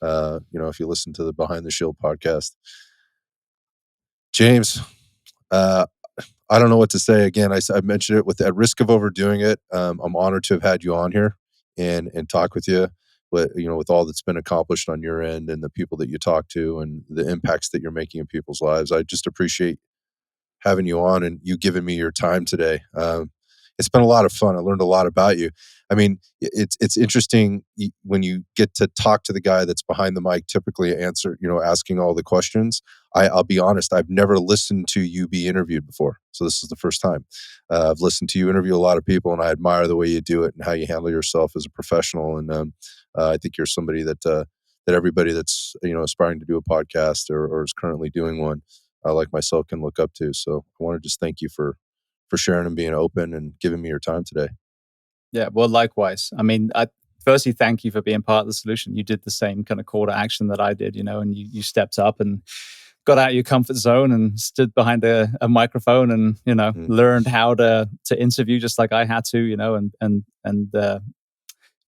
[SPEAKER 1] If you listen to the Behind the Shield podcast. James, I don't know what to say. Again, I mentioned it at risk of overdoing it. I'm honored to have had you on here and talk with you. With all that's been accomplished on your end and the people that you talk to and the impacts that you're making in people's lives. I just appreciate having you on and you giving me your time today. It's been a lot of fun. I learned a lot about you. I mean, it's interesting when you get to talk to the guy that's behind the mic, typically asking all the questions. I'll be honest, I've never listened to you be interviewed before. So this is the first time. I've listened to you interview a lot of people, and I admire the way you do it and how you handle yourself as a professional. And I think you're somebody that everybody that's aspiring to do a podcast or is currently doing one, like myself, can look up to. So I want to just thank you for sharing and being open and giving me your time today.
[SPEAKER 2] Yeah, well, likewise. I mean, firstly, thank you for being part of the solution. You did the same kind of call to action that I did, and you stepped up and got out of your comfort zone and stood behind a microphone and, learned how to interview just like I had to, and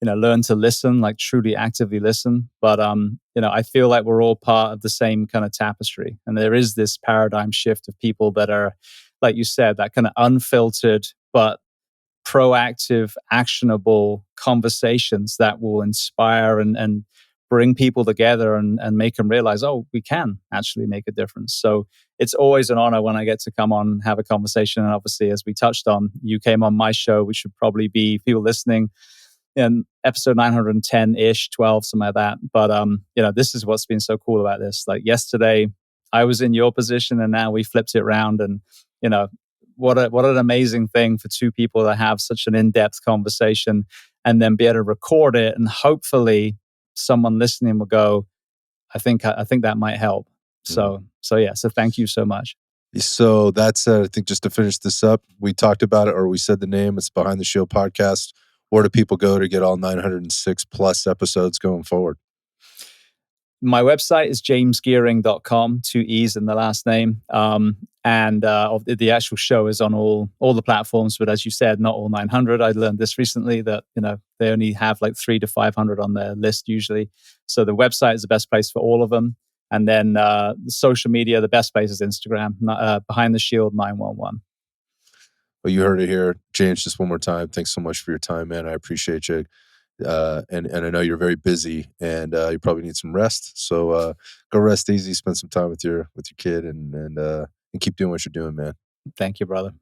[SPEAKER 2] learn to listen, like truly actively listen. But, I feel like we're all part of the same kind of tapestry. And there is this paradigm shift of people that are, like you said, that kind of unfiltered, but proactive, actionable conversations that will inspire and bring people together and make them realize, oh, we can actually make a difference. So it's always an honor when I get to come on and have a conversation. And obviously, as we touched on, you came on my show, which should probably be people listening in episode 910-ish, 12, something like that. But, this is what's been so cool about this. Like yesterday, I was in your position and now we flipped it around. And, what an amazing thing for two people to have such an in-depth conversation and then be able to record it. And hopefully someone listening will go, I think that might help. So thank you so much.
[SPEAKER 1] So that's, I think, just to finish this up, we talked about it, or we said the name. It's Behind the Shield podcast. Where do people go to get all 906 plus episodes going forward?
[SPEAKER 2] My website is jamesgeering.com, 2 E's in the last name. And the actual show is on all the platforms. But as you said, not all 900. I learned this recently that, they only have like 300 to 500 on their list usually. So the website is the best place for all of them. And then the social media, the best place is Instagram, Behind the Shield 911.
[SPEAKER 1] Well, you heard it here. James, just one more time, thanks so much for your time, man. I appreciate you. And I know you're very busy and you probably need some rest. So go rest easy, spend some time with your kid and keep doing what you're doing, man.
[SPEAKER 2] Thank you, brother.